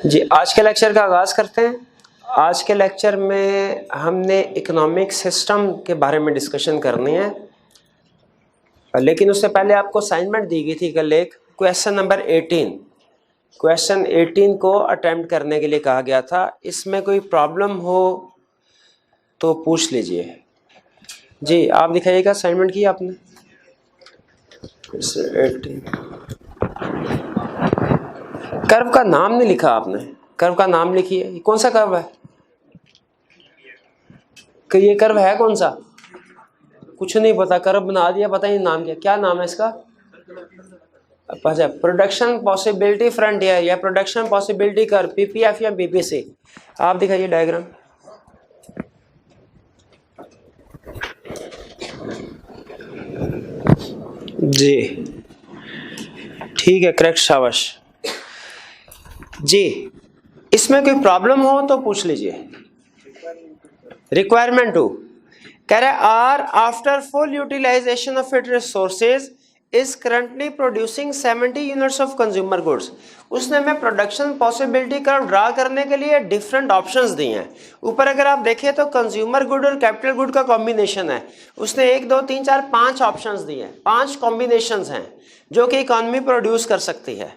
जी, आज के लेक्चर का आगाज़ करते हैं। आज के लेक्चर में हमने इकोनॉमिक सिस्टम के बारे में डिस्कशन करनी है, लेकिन उससे पहले आपको असाइनमेंट दी गई थी कल एक क्वेश्चन नंबर 18। क्वेश्चन 18 को अटेम्प्ट करने के लिए कहा गया था। इसमें कोई प्रॉब्लम हो तो पूछ लीजिए। जी, आप दिखाइएगा असाइनमेंट की आपने 18। कर्व का नाम नहीं लिखा आपने, कर्व का नाम लिखिए। कौन सा कर्व है कि ये कर्व है कौन सा? कुछ नहीं पता, कर्व बना दिया, पता नहीं नाम क्या नाम है इसका। अच्छा, प्रोडक्शन पॉसिबिलिटी फ्रंटियर या प्रोडक्शन पॉसिबिलिटी कर्व, पीपीएफ या पीपीसी। आप दिखाइए डायग्राम। जी ठीक है, करेक्ट, शाबाश जी। इसमें कोई प्रॉब्लम हो तो पूछ लीजिए। रिक्वायरमेंट 2 कह रहा है R after full utilization of it resources is currently producing 70 units of consumer goods. उसने हमें प्रोडक्शन पॉसिबिलिटी कर्व ड्रा करने के लिए डिफरेंट ऑप्शंस दिए हैं। ऊपर अगर आप देखें तो कंज्यूमर गुड और कैपिटल गुड का कॉम्बिनेशन है। उसने 1 2 3 4 5 ऑप्शंस दिए हैं, 5 कॉम्बिनेशंस हैं जो कि इकोनॉमी प्रोड्यूस कर सकती है।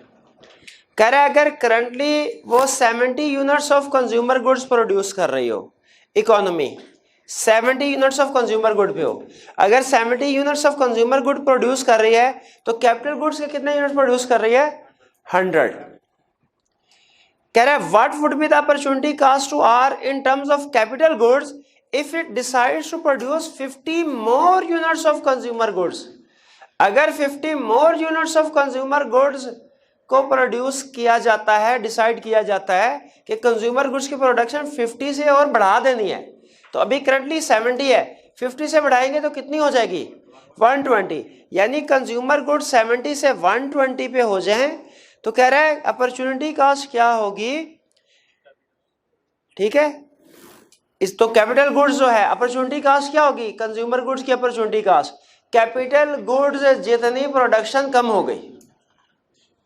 कह रहा है अगर करंटली वो 70 units of consumer goods produce कर रही हो, economy 70 units of consumer good पे हो, अगर 70 units of consumer good produce कर रही है तो कैपिटल गुड्स के कितने यूनिट प्रोड्यूस कर रही है? 100। कह रहा है what would be the opportunity cost to R in terms of capital goods if it decides to produce 50 more units of consumer goods. अगर 50 more units of consumer goods को प्रोड्यूस किया जाता है, डिसाइड किया जाता है कि कंज्यूमर गुड्स की प्रोडक्शन 50 से और बढ़ा देनी है, तो अभी करंटली 70 है, 50 से बढ़ाएंगे तो कितनी हो जाएगी? 120। यानी कंज्यूमर गुड्स 70 से 120 पे हो जाएं तो कह रहा है अपॉर्चुनिटी कॉस्ट क्या होगी? ठीक है, इस तो कैपिटल गुड्स जो है अपॉर्चुनिटी कॉस्ट क्या होगी? कंज्यूमर गुड्स की अपॉर्चुनिटी कॉस्ट, कैपिटल गुड्स जितनी प्रोडक्शन कम हो गई,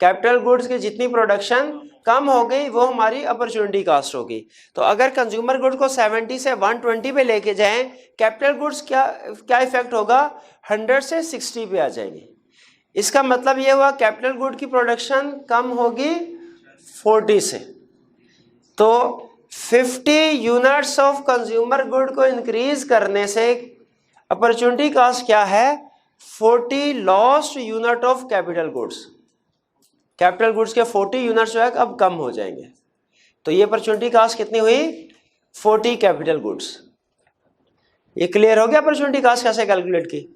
कैपिटल गुड्स की जितनी प्रोडक्शन कम हो गई वो हमारी अपॉर्चुनिटी कॉस्ट होगी। तो अगर कंज्यूमर गुड्स को 70 से 120 पे लेके जाएं, कैपिटल गुड्स क्या इफेक्ट होगा? 100 से 60 पे आ जाएंगे। इसका मतलब ये हुआ कैपिटल गुड की प्रोडक्शन कम होगी 40 से। तो 50 यूनिट्स ऑफ कंज्यूमर गुड को इंक्रीज करने से अपॉर्चुनिटी कॉस्ट क्या है? 40 lost unit of capital goods. Capital goods के 40 यूनिट्स जो है अब कम हो जाएंगे। तो ये अपॉर्चुनिटी कॉस्ट कितनी हुई? 40 कैपिटल गुड्स। ये क्लियर हो गया अपॉर्चुनिटी कॉस्ट कैसे कैलकुलेट की?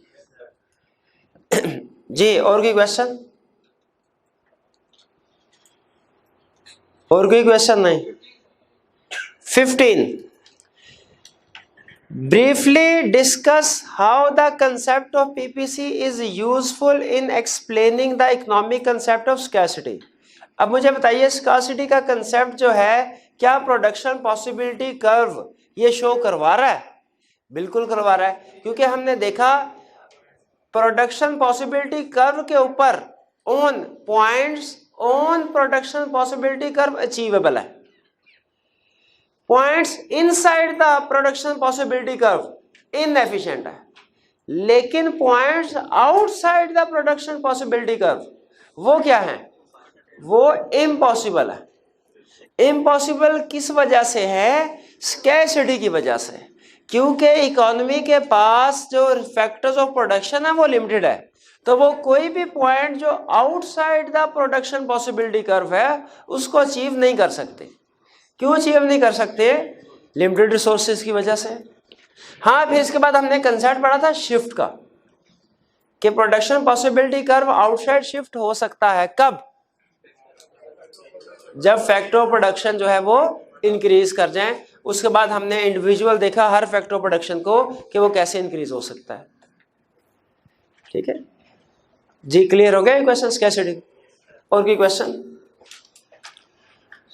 जी, और कोई क्वेश्चन? और कोई क्वेश्चन नहीं? 15 briefly discuss how the concept of PPC is useful in explaining the economic concept of scarcity. अब मुझे बताइए स्कैर्सिटी का कंसेप्ट जो है क्या प्रोडक्शन पॉसिबिलिटी कर्व ये शो करवा रहा है? बिल्कुल करवा रहा है, क्योंकि हमने देखा प्रोडक्शन पॉसिबिलिटी कर्व के ऊपर on points on production possibility curve achievable है, points inside the production possibility curve inefficient है, लेकिन points outside the production possibility curve वो क्या है? वो इम्पॉसिबल है। इम्पॉसिबल किस वजह से है? स्कैर्सिटी की वजह से, क्योंकि इकोनॉमी के पास जो फैक्टर्स ऑफ प्रोडक्शन है वो लिमिटेड है। तो वो कोई भी पॉइंट जो outside the production possibility curve है उसको अचीव नहीं कर सकते। क्यों अचीव नहीं कर सकते? लिमिटेड रिसोर्सेज की वजह से। हाँ, फिर इसके बाद हमने कंसेप्ट पढ़ा था शिफ्ट का, कि production possibility curve outside shift हो सकता है। कब? जब फैक्टर ऑफ प्रोडक्शन जो है वो इंक्रीज कर जाए। उसके बाद हमने इंडिविजुअल देखा हर फैक्टर ऑफ प्रोडक्शन को कि वो कैसे इंक्रीज हो सकता है। ठीक है जी, क्लियर हो गया क्वेश्चन स्कैर्सिटी? और कोई क्वेश्चन?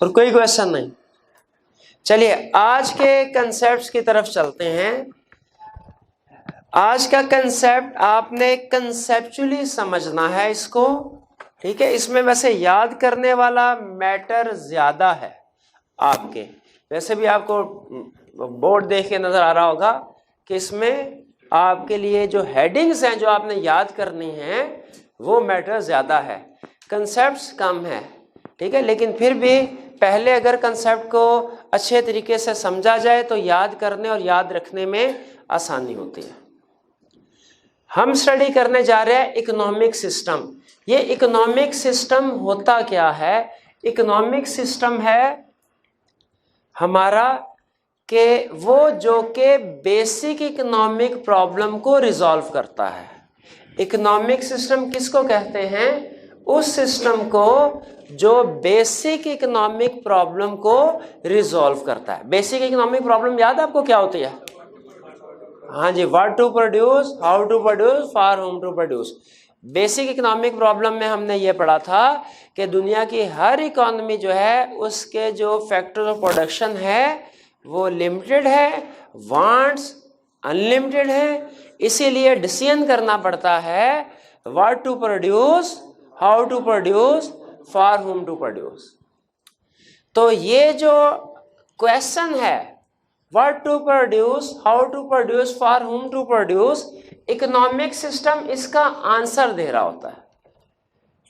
और कोई क्वेश्चन नहीं? चलिए आज के कंसेप्ट्स की तरफ चलते हैं। आज का कंसेप्ट आपने कंसेप्चुअली समझना है इसको। ठीक है, इसमें वैसे याद करने वाला मैटर ज्यादा है, आपके, वैसे भी आपको बोर्ड देख के नजर आ रहा होगा कि इसमें आपके लिए जो हेडिंग्स हैं जो आपने याद करनी हैं वो मैटर ज़्यादा है, कंसेप्ट्स कम है, ठीक है। लेकिन फिर भी पहले अगर कंसेप्ट को अच्छे तरीके से समझा जाए तो याद करने और याद रखने में आसानी होती है। हम स्टडी करने जा रहे हैं इकोनॉमिक सिस्टम। ये इकोनॉमिक सिस्टम होता क्या है? इकोनॉमिक सिस्टम है हमारा कि वो जो कि बेसिक इकोनॉमिक प्रॉब्लम को रिजॉल्व करता है। इकोनॉमिक सिस्टम किसको कहते हैं? उस सिस्टम को जो बेसिक इकोनॉमिक प्रॉब्लम को रिजॉल्व करता है। बेसिक इकोनॉमिक प्रॉब्लम याद है आपको क्या होती है? हाँ जी, what to produce, how to produce, for whom to produce. Basic economic problem में हमने ये पढ़ा था कि दुनिया की हर इकोनॉमी जो है उसके जो फैक्टर ऑफ प्रोडक्शन है वो लिमिटेड है, वांट्स अनलिमिटेड है, इसीलिए डिसीजन करना पड़ता है what to produce, how to produce, for whom to produce. तो ये जो क्वेश्चन है what to produce, how to produce, for whom to produce, economic system इसका आंसर दे रहा होता है,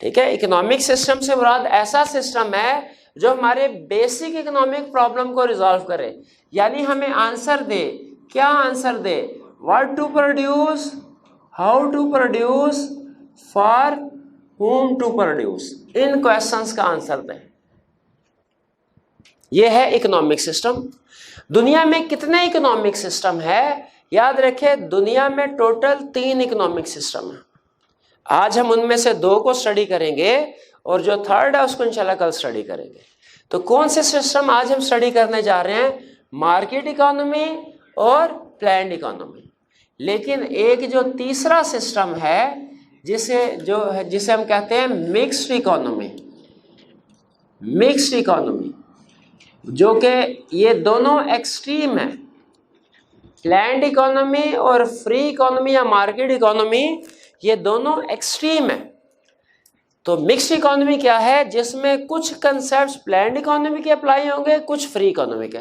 ठीक है। इकोनॉमिक सिस्टम से मुराद ऐसा सिस्टम है जो हमारे बेसिक इकोनॉमिक प्रॉब्लम को रिजॉल्व करे, यानी हमें आंसर दे। क्या आंसर दे? What to produce, how to produce, for whom to produce, इन क्वेश्चंस का आंसर दें। यह है इकोनॉमिक सिस्टम। दुनिया में कितने इकोनॉमिक सिस्टम है? याद रखें दुनिया में टोटल 3 इकोनॉमिक सिस्टम है। आज हम उनमें से 2 को स्टडी करेंगे और जो थर्ड है उसको इंशाल्लाह कल स्टडी करेंगे। तो कौन से सिस्टम आज हम स्टडी करने जा रहे हैं? मार्केट इकोनॉमी और प्लैन्ड इकोनॉमी। लेकिन एक जो तीसरा सिस्टम है जिसे हम कहते हैं मिक्स्ड इकोनॉमी, मिक्स्ड इकोनॉमी, जो कि ये दोनों एक्सट्रीम है। प्लैन्ड इकोनॉमी और फ्री इकोनॉमी या मार्केट इकोनॉमी ये दोनों एक्सट्रीम है। तो मिक्स्ड इकोनॉमी क्या है? जिसमें कुछ कंसेप्ट्स प्लैन्ड इकोनॉमी के अप्लाई होंगे, कुछ फ्री इकोनॉमी के।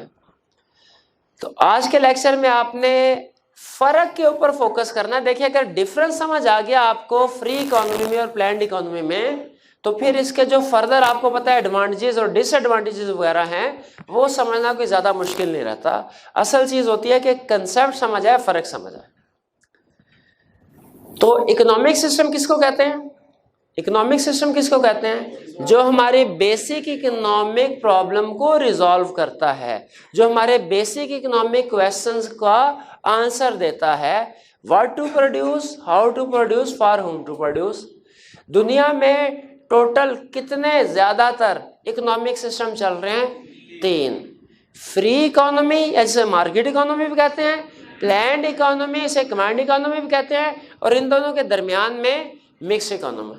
तो आज के लेक्चर में आपने फर्क के ऊपर फोकस करना है। देखिए अगर डिफरेंस समझ आ गया आपको फ्री इकोनॉमी में और प्लैन्ड इकोनॉमी में, तो फिर इसके जो फर्दर आपको पता है एडवांटेजेस और डिसएडवांटेजेस वगैरह हैं वो समझना कोई ज़्यादा मुश्किल नहीं रहता। असल चीज़ होती है कि कंसेप्ट समझ आए, फ़र्क समझ आए। तो इकोनॉमिक सिस्टम किसको कहते हैं? इकोनॉमिक सिस्टम किसको कहते हैं? जो हमारी बेसिक इकोनॉमिक प्रॉब्लम को रिजॉल्व करता है, जो हमारे बेसिक इकोनॉमिक क्वेश्चंस का आंसर देता है। What to produce, how to produce, for whom to produce. दुनिया में टोटल कितने ज़्यादातर इकोनॉमिक सिस्टम चल रहे हैं? 3। फ्री इकोनॉमी जैसे मार्केट इकोनॉमी भी कहते हैं, प्लैन्ड इकोनॉमी इसे कमांड इकोनॉमी भी कहते हैं, और इन दोनों के दरमियान में मिक्स्ड इकोनॉमी।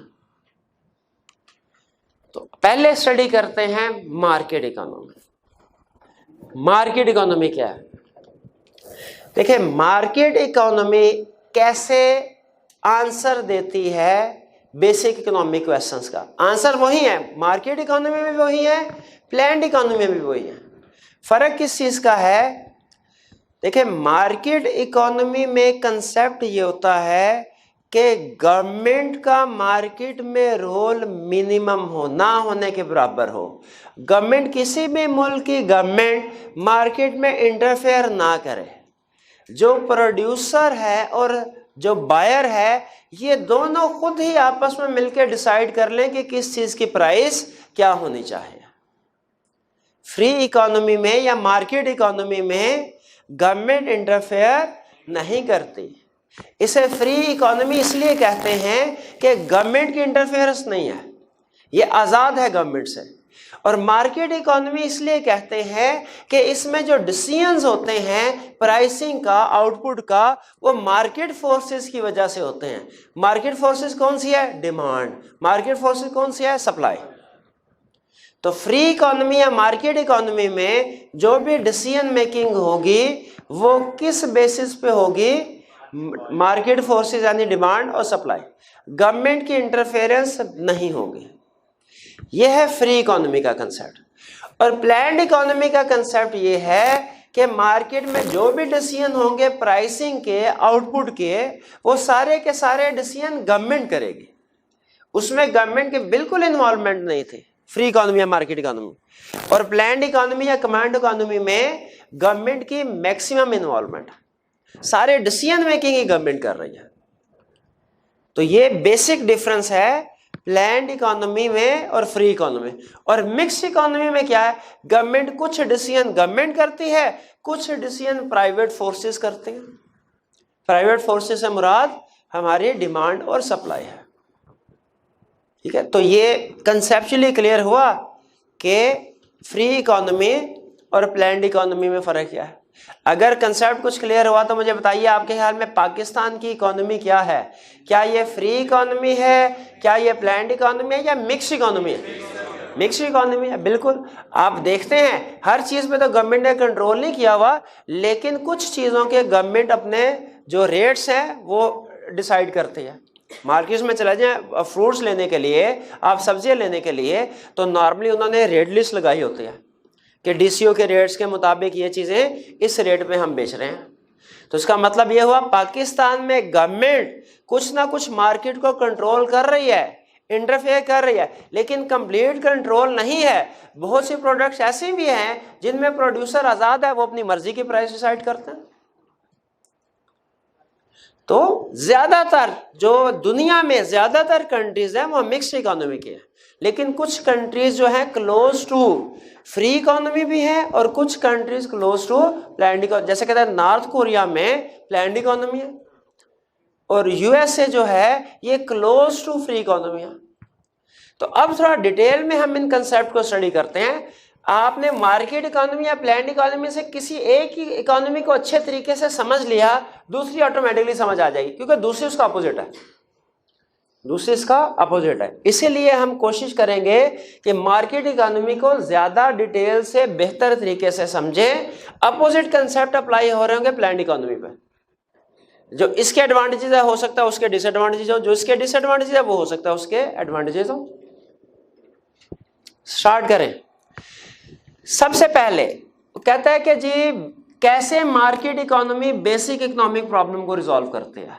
तो पहले स्टडी करते हैं मार्केट इकोनॉमी। मार्केट इकोनॉमी क्या है? देखिए मार्केट इकोनॉमी कैसे आंसर देती है बेसिक इकोनॉमिक क्वेश्चंस का। आंसर वही है, मार्केट इकोनॉमी में भी वही है, प्लैन्ड इकोनॉमी में भी वही है। फर्क किस चीज का है? देखिए मार्केट इकोनॉमी में कंसेप्ट ये होता है कि गवर्नमेंट का मार्केट में रोल मिनिमम हो, ना होने के बराबर हो। गवर्नमेंट किसी भी मुल्क की गवर्नमेंट मार्केट में इंटरफेयर ना करे। जो प्रोड्यूसर है और जो बायर है ये दोनों खुद ही आपस में मिलकर डिसाइड कर लें कि किस चीज की प्राइस क्या होनी चाहिए। फ्री इकोनॉमी में या मार्केट इकोनॉमी में गवर्नमेंट इंटरफेयर नहीं करती। इसे फ्री इकोनॉमी इसलिए कहते हैं कि गवर्नमेंट की इंटरफेरेंस नहीं है, ये आज़ाद है गवर्नमेंट से। और मार्केट इकोनॉमी इसलिए कहते हैं कि इसमें जो डिसीजंस होते हैं प्राइसिंग का, आउटपुट का, वो मार्केट फोर्सेस की वजह से होते हैं। मार्केट फोर्सेस कौन सी है? डिमांड। मार्केट फोर्सेस कौन सी है? सप्लाई। तो फ्री इकोनॉमी या मार्केट इकोनॉमी में जो भी डिसीजन मेकिंग होगी वो किस बेसिस पे होगी? मार्केट फोर्सेस यानी डिमांड और सप्लाई। गवर्नमेंट की इंटरफेरेंस नहीं होगी। यह है फ्री इकोनॉमी का कंसेप्ट। और प्लान्ड इकोनॉमी का कंसेप्ट ये है कि मार्केट में जो भी डिसीजन होंगे प्राइसिंग के, आउटपुट के, वो सारे के सारे डिसीजन गवर्नमेंट करेगी, उसमें गवर्नमेंट के बिल्कुल इन्वॉल्वमेंट नहीं थे फ्री इकोनॉमी या मार्केट इकोनॉमी। और प्लान्ड इकोनॉमी या कमांड इकोनॉमी में गवर्नमेंट की मैक्सिमम इन्वॉल्वमेंट, सारे डिसीजन मेकिंग ही गवर्नमेंट कर रही है। तो ये बेसिक डिफरेंस है प्लान्ड इकोनॉमी में और फ्री इकोनॉमी। और मिक्स्ड इकोनॉमी में क्या है, गवर्नमेंट कुछ डिसीजन गवर्नमेंट करती है, कुछ डिसीजन प्राइवेट फोर्सेस करते हैं। प्राइवेट फोर्सेस से मुराद हमारी डिमांड और सप्लाई है। ठीक है, तो ये कंसेप्चुअली क्लियर हुआ कि फ्री इकोनॉमी और प्लान्ड इकोनॉमी में फर्क क्या है। अगर कंसेप्ट कुछ क्लियर हुआ तो मुझे बताइए आपके ख्याल में पाकिस्तान की इकोनॉमी क्या है? क्या ये फ्री इकोनॉमी है, क्या ये प्लान्ड इकोनॉमी है, या मिक्स इकोनॉमी है? मिक्स इकोनॉमी है, बिल्कुल। आप देखते हैं हर चीज पे तो गवर्नमेंट ने कंट्रोल नहीं किया हुआ, लेकिन कुछ चीजों के गवर्नमेंट अपने जो रेट्स हैं वो डिसाइड करते हैं। मार्केट में चला जाए फ्रूट्स लेने के लिए, आप सब्जियां लेने के लिए, तो नॉर्मली उन्होंने रेट लिस्ट लगाई होती है कि डीसीओ के रेट्स के मुताबिक ये चीजें इस रेट पे हम बेच रहे हैं। तो इसका मतलब ये हुआ पाकिस्तान में गवर्नमेंट कुछ ना कुछ मार्केट को कंट्रोल कर रही है, इंटरफेयर कर रही है, लेकिन कंप्लीट कंट्रोल नहीं है। बहुत सी प्रोडक्ट्स ऐसे भी हैं जिनमें प्रोड्यूसर आजाद है, वो अपनी मर्जी की प्राइस डिसाइड करते हैं। तो ज्यादातर जो दुनिया में ज्यादातर कंट्रीज हैं वो मिक्स्ड इकोनॉमी की है, लेकिन कुछ कंट्रीज जो है क्लोज टू फ्री इकोनॉमी भी है और कुछ countries close to planned economy. जैसे कहते हैं नॉर्थ कोरिया में प्लान्ड इकोनॉमी है और यूएसए जो है ये क्लोज टू फ्री इकोनॉमी है। तो अब थोड़ा डिटेल में हम इन कंसेप्ट को स्टडी करते हैं। आपने मार्केट इकोनॉमी या प्लान्ड इकोनॉमी से किसी एक ही इकोनॉमी को अच्छे तरीके से समझ लिया, दूसरी ऑटोमेटिकली समझ आ जाएगी, क्योंकि दूसरी उसका अपोजिट है, दूसरी इसका अपोजिट है। इसीलिए हम कोशिश करेंगे कि मार्केट इकोनॉमी को ज्यादा डिटेल से बेहतर तरीके से समझें। अपोजिट कंसेप्ट अप्लाई हो रहे होंगे प्लान्ड इकोनॉमी पे। जो इसके एडवांटेजेस है हो सकता है उसके डिसएडवांटेजेस हो, जो इसके डिसएडवांटेजेस है वो हो सकता है उसके एडवांटेजेस हो। स्टार्ट करें। सबसे पहले कहता है कि जी कैसे market economy basic economic problem को रिजॉल्व करते हैं।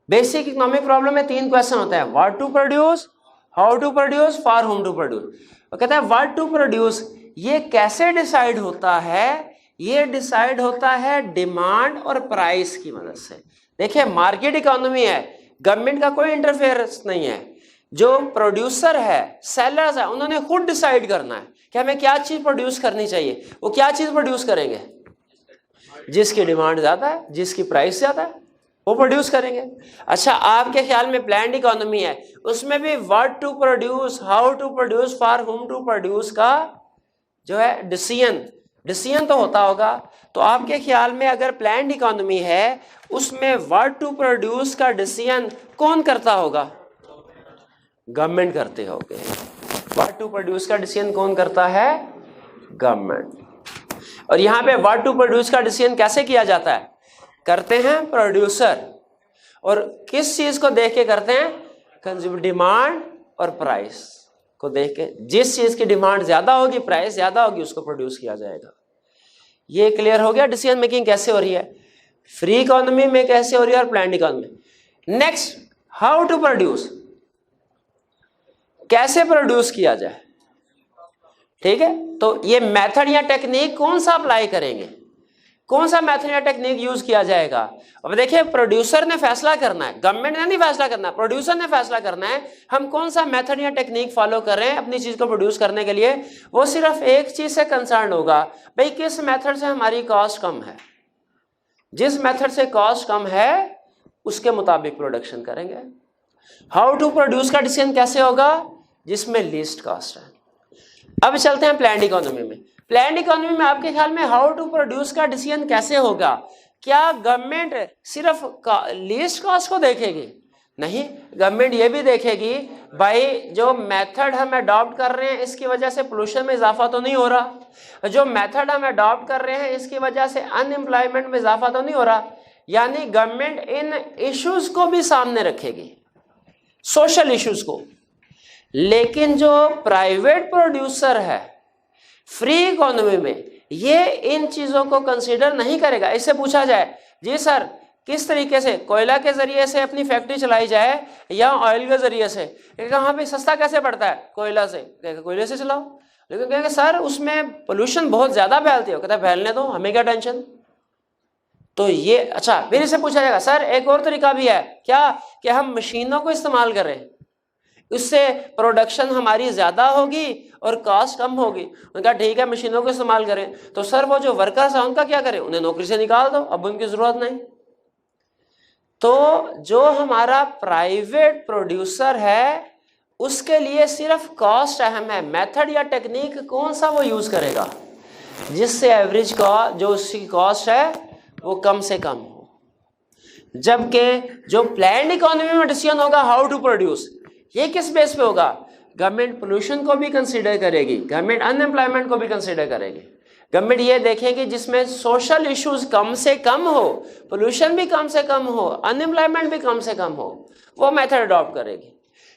बेसिक इकोनॉमिक प्रॉब्लम में 3 क्वेश्चन होता है, what to produce, how to produce, for whom to produce. वो कहता है व्हाट टू प्रोड्यूस, ये कैसे डिसाइड होता है? ये डिसाइड होता है डिमांड और प्राइस की मदद से। देखिए मार्केट इकोनॉमी है, गवर्नमेंट का कोई इंटरफेरेंस नहीं है। जो प्रोड्यूसर है, सेलर्स है, उन्होंने खुद डिसाइड करना है कि हमें क्या चीज प्रोड्यूस करनी चाहिए। वो क्या चीज प्रोड्यूस करेंगे? जिसकी डिमांड ज्यादा है, जिसकी प्राइस ज्यादा है, वो प्रोड्यूस करेंगे। अच्छा, आपके ख्याल में प्लान्ड इकोनॉमी है, उसमें भी what to produce, how to produce, for whom to produce का जो है डिसीजन तो होता होगा। तो आपके ख्याल में अगर प्लान्ड इकोनॉमी है उसमें व्हाट टू प्रोड्यूस का डिसीजन कौन करता होगा? गवर्नमेंट करते होंगे। व्हाट टू प्रोड्यूस का डिसीजन कौन करता है? गवर्नमेंट। और यहाँ पे व्हाट टू प्रोड्यूस का डिसीजन कैसे किया जाता है? करते हैं प्रोड्यूसर। और किस चीज को देख के करते हैं? कंज्यूमर डिमांड और प्राइस को देख के। जिस चीज की डिमांड ज्यादा होगी, प्राइस ज्यादा होगी, उसको प्रोड्यूस किया जाएगा। ये क्लियर हो गया डिसीजन मेकिंग कैसे हो रही है, फ्री इकोनॉमी में कैसे हो रही है और planned economy. Next, how to produce, कैसे प्रोड्यूस किया जाए। ठीक है, तो ये मेथड या टेक्निक कौन सा अप्लाई करेंगे, कौन सा मेथड या टेक्निक यूज किया जाएगा। अब देखिए प्रोड्यूसर ने फैसला करना है, गवर्नमेंट ने नहीं फैसला करना, प्रोड्यूसर ने फैसला करना है हम कौन सा मेथड या टेक्निक फॉलो कर रहे हैं अपनी चीज को प्रोड्यूस करने के लिए। वो सिर्फ एक चीज से कंसर्न होगा, भाई किस मेथड से हमारी कॉस्ट कम है। जिस मेथड से कॉस्ट कम है उसके मुताबिक प्रोडक्शन करेंगे। हाउ टू प्रोड्यूस का डिसीजन कैसे होगा? जिसमें लीस्ट कॉस्ट है। अब चलते हैं प्लान्ड इकोनॉमी में। प्लान्ड इकोनॉमी में आपके ख्याल में हाउ टू प्रोड्यूस का डिसीजन कैसे होगा? क्या गवर्नमेंट सिर्फ लीस्ट कॉस्ट को देखेगी? नहीं, गवर्नमेंट ये भी देखेगी भाई जो मेथड हम अडॉप्ट कर रहे हैं इसकी वजह से पोल्यूशन में इजाफा तो नहीं हो रहा, जो मेथड हम अडॉप्ट कर रहे हैं इसकी वजह से अनएम्प्लॉयमेंट में इजाफा तो नहीं हो रहा। यानी गवर्नमेंट इन इश्यूज को भी सामने रखेगी, सोशल इश्यूज को, लेकिन जो प्राइवेट प्रोड्यूसर है फ्री इकोनॉमी में, ये इन चीजों को कंसीडर नहीं करेगा। इससे पूछा जाए जी सर किस तरीके से कोयला के जरिए से अपनी फैक्ट्री चलाई जाए या ऑयल के जरिए से, कहाँ पे सस्ता कैसे पड़ता है कोयला से, कोयले से चलाओ। लेकिन कहेंगे सर उसमें पोल्यूशन बहुत ज्यादा फैलती है, कहता है फैलने दो, हमें क्या टेंशन। तो ये अच्छा, फिर इसे पूछा जाएगा सर एक और तरीका भी है क्या, कि हम मशीनों को इस्तेमाल करें, उससे प्रोडक्शन हमारी ज्यादा होगी और कॉस्ट कम होगी। उनका ठीक है मशीनों को इस्तेमाल करें, तो सर वो जो वर्कर्स हैं उनका क्या करें, उन्हें नौकरी से निकाल दो, अब उनकी जरूरत नहीं। तो जो हमारा प्राइवेट प्रोड्यूसर है उसके लिए सिर्फ कॉस्ट अहम है, मेथड या टेक्निक कौन सा वो यूज करेगा जिससे एवरेज का जो उसकी कॉस्ट है वो कम से कम हो। जबकि जो प्लान्ड इकोनॉमी में डिसीजन होगा हाउ टू प्रोड्यूस, ये किस बेस पे होगा, गवर्नमेंट पोल्यूशन को भी कंसीडर करेगी, गवर्नमेंट अनएम्प्लॉयमेंट को भी कंसीडर करेगी, गवर्नमेंट ये देखेगी जिसमें सोशल इश्यूज कम से कम हो, पोल्यूशन भी कम से कम हो, अनएम्प्लॉयमेंट भी कम से कम हो, वो मेथड अडॉप्ट करेगी।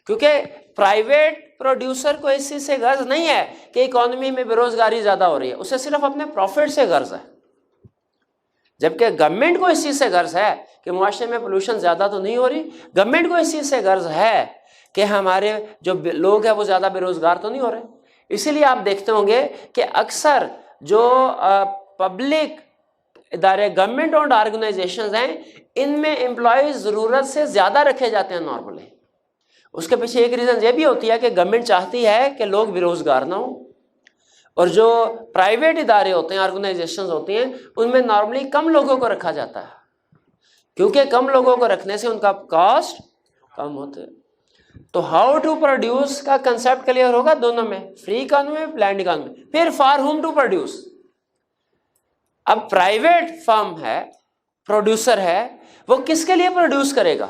क्योंकि प्राइवेट प्रोड्यूसर को इस चीज से गर्ज नहीं है कि इकोनॉमी में बेरोजगारी ज्यादा हो रही है, उसे सिर्फ अपने प्रॉफिट से गर्ज है। जबकि गवर्नमेंट को इस चीज से गर्ज है कि मुआशरे में पोल्यूशन ज्यादा तो नहीं हो रही, गवर्नमेंट को इस चीज से गर्ज है कि हमारे जो लोग हैं वो ज्यादा बेरोजगार तो नहीं हो रहे। इसीलिए आप देखते होंगे कि अक्सर जो पब्लिक इदारे गवर्नमेंट ओन्ड ऑर्गेनाइजेशंस हैं इनमें एम्प्लॉयज जरूरत से ज्यादा रखे जाते हैं नॉर्मली। उसके पीछे एक रीजन ये भी होती है कि गवर्नमेंट चाहती है कि लोग बेरोजगार ना हो, और जो प्राइवेट इदारे होते हैं ऑर्गेनाइजेशंस होती हैं उनमें नॉर्मली कम लोगों को रखा जाता है, क्योंकि कम लोगों को रखने से उनका कॉस्ट कम होते हैं। तो हाउ टू प्रोड्यूस का कंसेप्ट क्लियर होगा दोनों में, फ्री इकोनॉमी में, प्लान्ड इकोनॉमी। फिर फॉर हुम टू प्रोड्यूस, अब प्राइवेट फर्म है, प्रोड्यूसर है, वो किसके लिए प्रोड्यूस करेगा,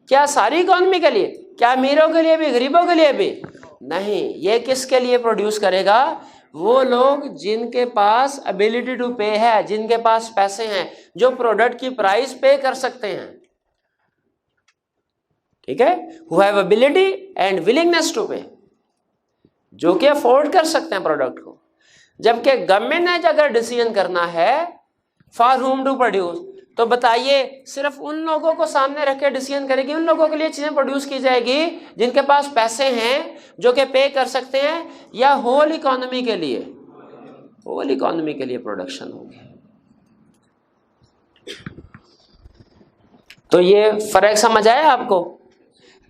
क्या सारी इकोनॉमी के लिए, क्या अमीरों के लिए भी, गरीबों के लिए भी नहीं, ये किसके लिए प्रोड्यूस करेगा, वो लोग जिनके पास एबिलिटी टू पे है, जिनके पास पैसे हैं, जो प्रोडक्ट की प्राइस पे कर सकते हैं, ठीक है, who have ability and willingness to pay, जो कि अफोर्ड कर सकते हैं प्रोडक्ट को। जबकि गवर्नमेंट ने अगर डिसीजन करना है फॉर हुम टू प्रोड्यूस, तो बताइए सिर्फ उन लोगों को सामने रख के डिसीजन करेगी, उन लोगों के लिए चीजें प्रोड्यूस की जाएगी जिनके पास पैसे हैं, जो कि पे कर सकते हैं, या होल इकोनॉमी के लिए, होल इकोनॉमी के लिए प्रोडक्शन होगी। तो ये फर्क समझ आया आपको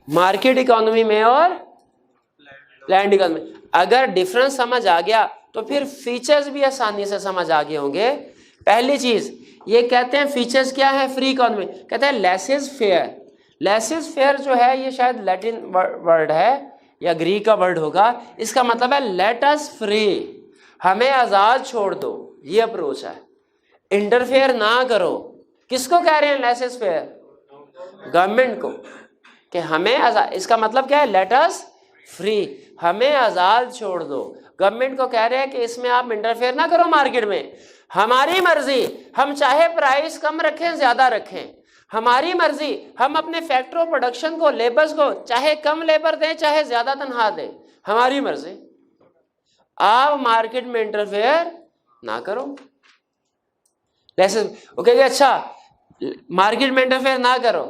मार्केट इकोनॉमी में और प्लान्ड इकोनॉमी। अगर डिफरेंस समझ आ गया तो फिर फीचर्स भी आसानी से समझ आ गए होंगे। पहली चीज ये कहते हैं फीचर्स क्या है फ्री इकोनॉमी, कहते हैं less is fair. Less is fair जो है ये शायद लैटिन वर्ड है या ग्रीक का वर्ड होगा, इसका मतलब है लेट अस फ्री, हमें आजाद छोड़ दो, ये अप्रोच है, इंटरफेयर ना करो। किसको कह रहे हैं लेस इज फेयर, गवर्नमेंट को, कि हमें आजाद, इसका मतलब क्या है लेट अस फ्री, हमें आजाद छोड़ दो। गवर्नमेंट को कह रहे हैं कि इसमें आप इंटरफेयर ना करो मार्केट में, हमारी मर्जी, हम चाहे प्राइस कम रखें ज्यादा रखें, हमारी मर्जी, हम अपने फैक्टर ऑफ प्रोडक्शन को, लेबर्स को चाहे कम लेबर दें चाहे ज्यादा तनख्वाह दें, हमारी मर्जी, आप मार्केट में इंटरफेयर ना करो। ओके अच्छा मार्केट में इंटरफेयर ना करो,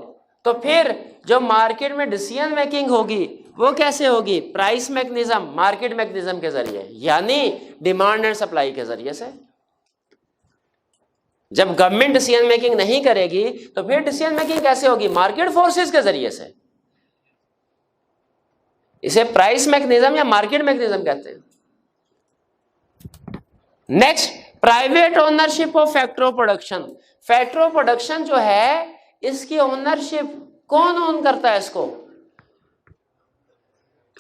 तो फिर जो मार्केट में डिसीजन मेकिंग होगी वो कैसे होगी, प्राइस मैकेनिज्म, मार्केट मैकेनिज्म के जरिए, यानी डिमांड एंड सप्लाई के जरिए से। जब गवर्नमेंट डिसीजन मेकिंग नहीं करेगी तो फिर डिसीजन मेकिंग कैसे होगी, मार्केट फोर्सेस के जरिए से। इसे प्राइस मैकेनिज्म या मार्केट मैकेनिज्म कहते हैं। Next, private ownership of factor of production. Factor of production जो है इसकी ओनरशिप कौन ओन करता है, इसको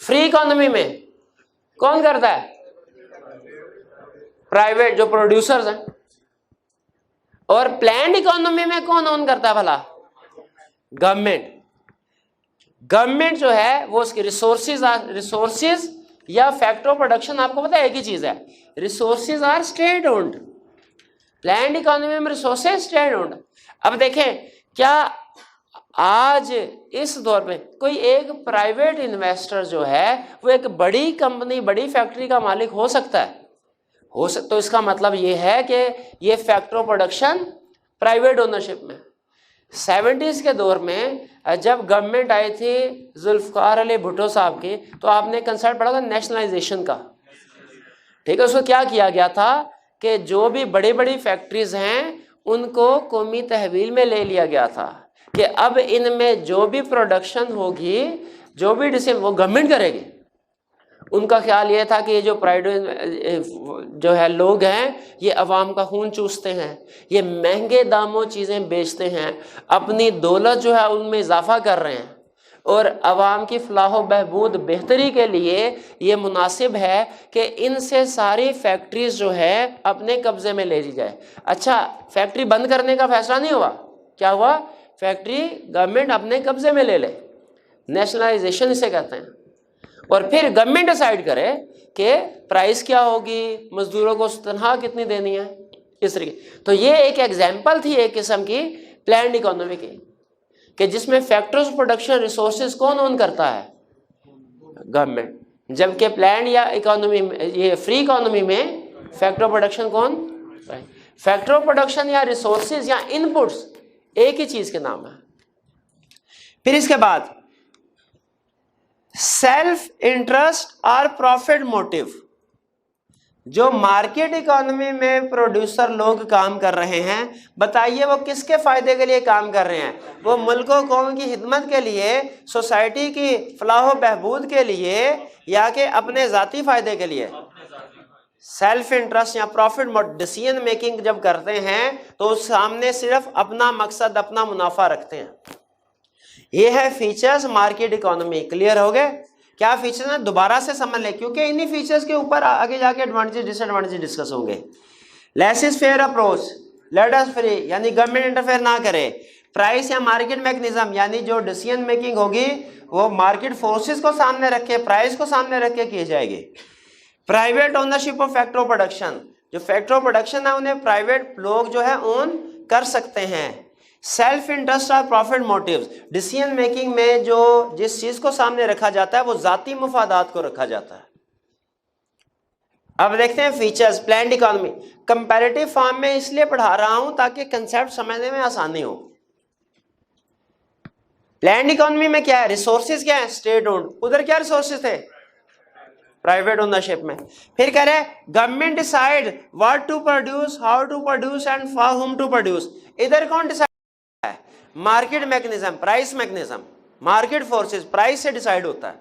फ्री इकोनॉमी में कौन करता है, प्राइवेट जो प्रोड्यूसर्स हैं। और प्लान्ड इकोनॉमी में कौन ओन करता है भला, गवर्नमेंट। गवर्नमेंट जो है वो उसकी रिसोर्सेज या फैक्टर ऑफ प्रोडक्शन, आपको पता है एक ही चीज है, resources are state owned, planned economy में रिसोर्सेज स्टेट ओन्ड। अब देखें क्या आज इस दौर में कोई एक प्राइवेट इन्वेस्टर जो है वो एक बड़ी कंपनी, बड़ी फैक्ट्री का मालिक हो सकता है, तो इसका मतलब ये है कि ये फैक्ट्री प्रोडक्शन प्राइवेट ओनरशिप में। 70s के दौर में जब गवर्नमेंट आई थी जुल्फकार अली भुट्टो साहब की, तो आपने कंसेप्ट पढ़ा था नेशनलाइजेशन का, ठीक है। उसको क्या किया गया था कि जो भी बड़ी बड़ी फैक्ट्रीज हैं उनको कौमी तहवील में ले लिया गया था कि अब इनमें जो भी प्रोडक्शन होगी, जो भी डिसीजन वो गवर्नमेंट करेगी। उनका ख्याल ये था कि ये जो प्राइवेट जो है लोग हैं ये अवाम का खून चूसते हैं, ये महंगे दामों चीज़ें बेचते हैं, अपनी दौलत जो है उनमें इजाफा कर रहे हैं, और अवाम की फलाह बहबूद बेहतरी के लिए ये मुनासिब है कि इनसे सारी फैक्ट्रीज जो है अपने कब्जे में ले ली जाए। अच्छा, फैक्ट्री बंद करने का फैसला नहीं हुआ, क्या हुआ? फैक्ट्री गवर्नमेंट अपने कब्जे में ले ले, नेशनलाइजेशन इसे कहते हैं। और फिर गवर्नमेंट डिसाइड करे कि प्राइस क्या होगी, मजदूरों को तनख्वाह कितनी देनी है, इस तरीके। तो ये एक एग्जाम्पल थी एक किस्म की प्लान्ड इकोनॉमी की, कि जिसमें फैक्टर्स प्रोडक्शन रिसोर्सेज कौन ओन करता है? गवर्नमेंट। जबकि प्लान्ड या इकोनॉमी, ये फ्री इकोनॉमी में फैक्टर प्रोडक्शन कौन? फैक्टर प्रोडक्शन या रिसोर्सेज या इनपुट्स एक ही चीज के नाम है। फिर इसके बाद सेल्फ इंटरेस्ट और प्रॉफिट मोटिव। जो मार्केट इकोनॉमी में प्रोड्यूसर लोग काम कर रहे हैं, बताइए वो किसके फायदे के लिए काम कर रहे हैं? वो मुल्कों कौम की खिदमत के लिए, सोसाइटी की फलाह बहबूद के लिए, या कि अपने ज़ाती फायदे के लिए? सेल्फ इंटरेस्ट या प्रॉफिट डिसीजन मेकिंग जब करते हैं तो सामने सिर्फ अपना मकसद, अपना मुनाफा रखते हैं। ये है फीचर्स मार्केट इकोनॉमी। क्लियर हो गए? क्या फीचर्स हैं दोबारा से समझ लें, क्योंकि इन्हीं फीचर्स के ऊपर आगे जाके एडवांटेज डिसएडवांटेज डिस्कस होंगे। Less is fair approach, let us free, यानी गवर्नमेंट इंटरफेयर ना करे। प्राइस या मार्केट मैकेनिज्म, यानी जो डिसीजन मेकिंग होगी वो मार्केट फोर्सेस को सामने रखे, प्राइस को सामने रख के की जाएगी। Private ownership of factor production, जो फैक्टर प्रोडक्शन है उन्हें प्राइवेट लोग जो है ओन कर सकते हैं। सेल्फ इंटरेस्ट और प्रॉफिट मोटिव्स, डिसीजन मेकिंग में जो जिस चीज को सामने रखा जाता है वो जाती मुफादात को रखा जाता है। अब देखते हैं features planned economy. Comparative form में इसलिए पढ़ा रहा हूं ताकि कंसेप्ट समझने में आसानी हो। प्लान्ड इकोनॉमी में क्या है? रिसोर्सेज क्या है? State owned. उधर क्या रिसोर्सेज थे? प्राइवेट ओनरशिप में। फिर कह रहे government decide what to produce, how to produce and for whom to produce. इधर कौन decide? Market mechanism, price mechanism, market forces, price से डिसाइड होता है।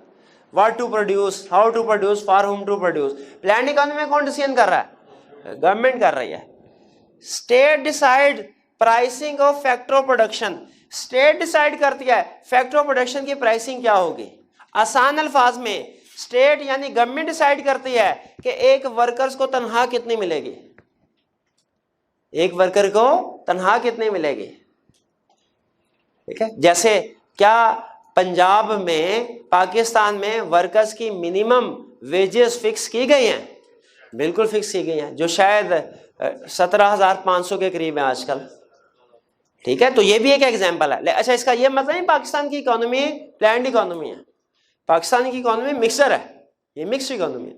What to produce, how to produce, for whom to produce. Planned economy में कौन decision कर रहा है? गवर्नमेंट कर रही है। State decide pricing of factor production, state decide करती है फैक्टर प्रोडक्शन की प्राइसिंग क्या होगी। आसान अल्फाज में स्टेट यानी गवर्नमेंट डिसाइड करती है कि एक वर्कर्स को तनख्वाह कितनी मिलेगी, एक वर्कर को तनख्वाह कितनी मिलेगी। ठीक है, जैसे क्या पंजाब में, पाकिस्तान में वर्कर्स की मिनिमम वेजेस फिक्स की गई हैं? बिल्कुल फिक्स की गई हैं, जो शायद 17,500 के करीब है आजकल। ठीक है, तो ये भी एक एग्जांपल है। अच्छा, इसका ये मतलब नहीं पाकिस्तान की इकोनॉमी प्लान्ड इकोनॉमी है। पाकिस्तान की इकोनॉमी मिक्सर है, ये मिक्स्ड इकोनॉमी है।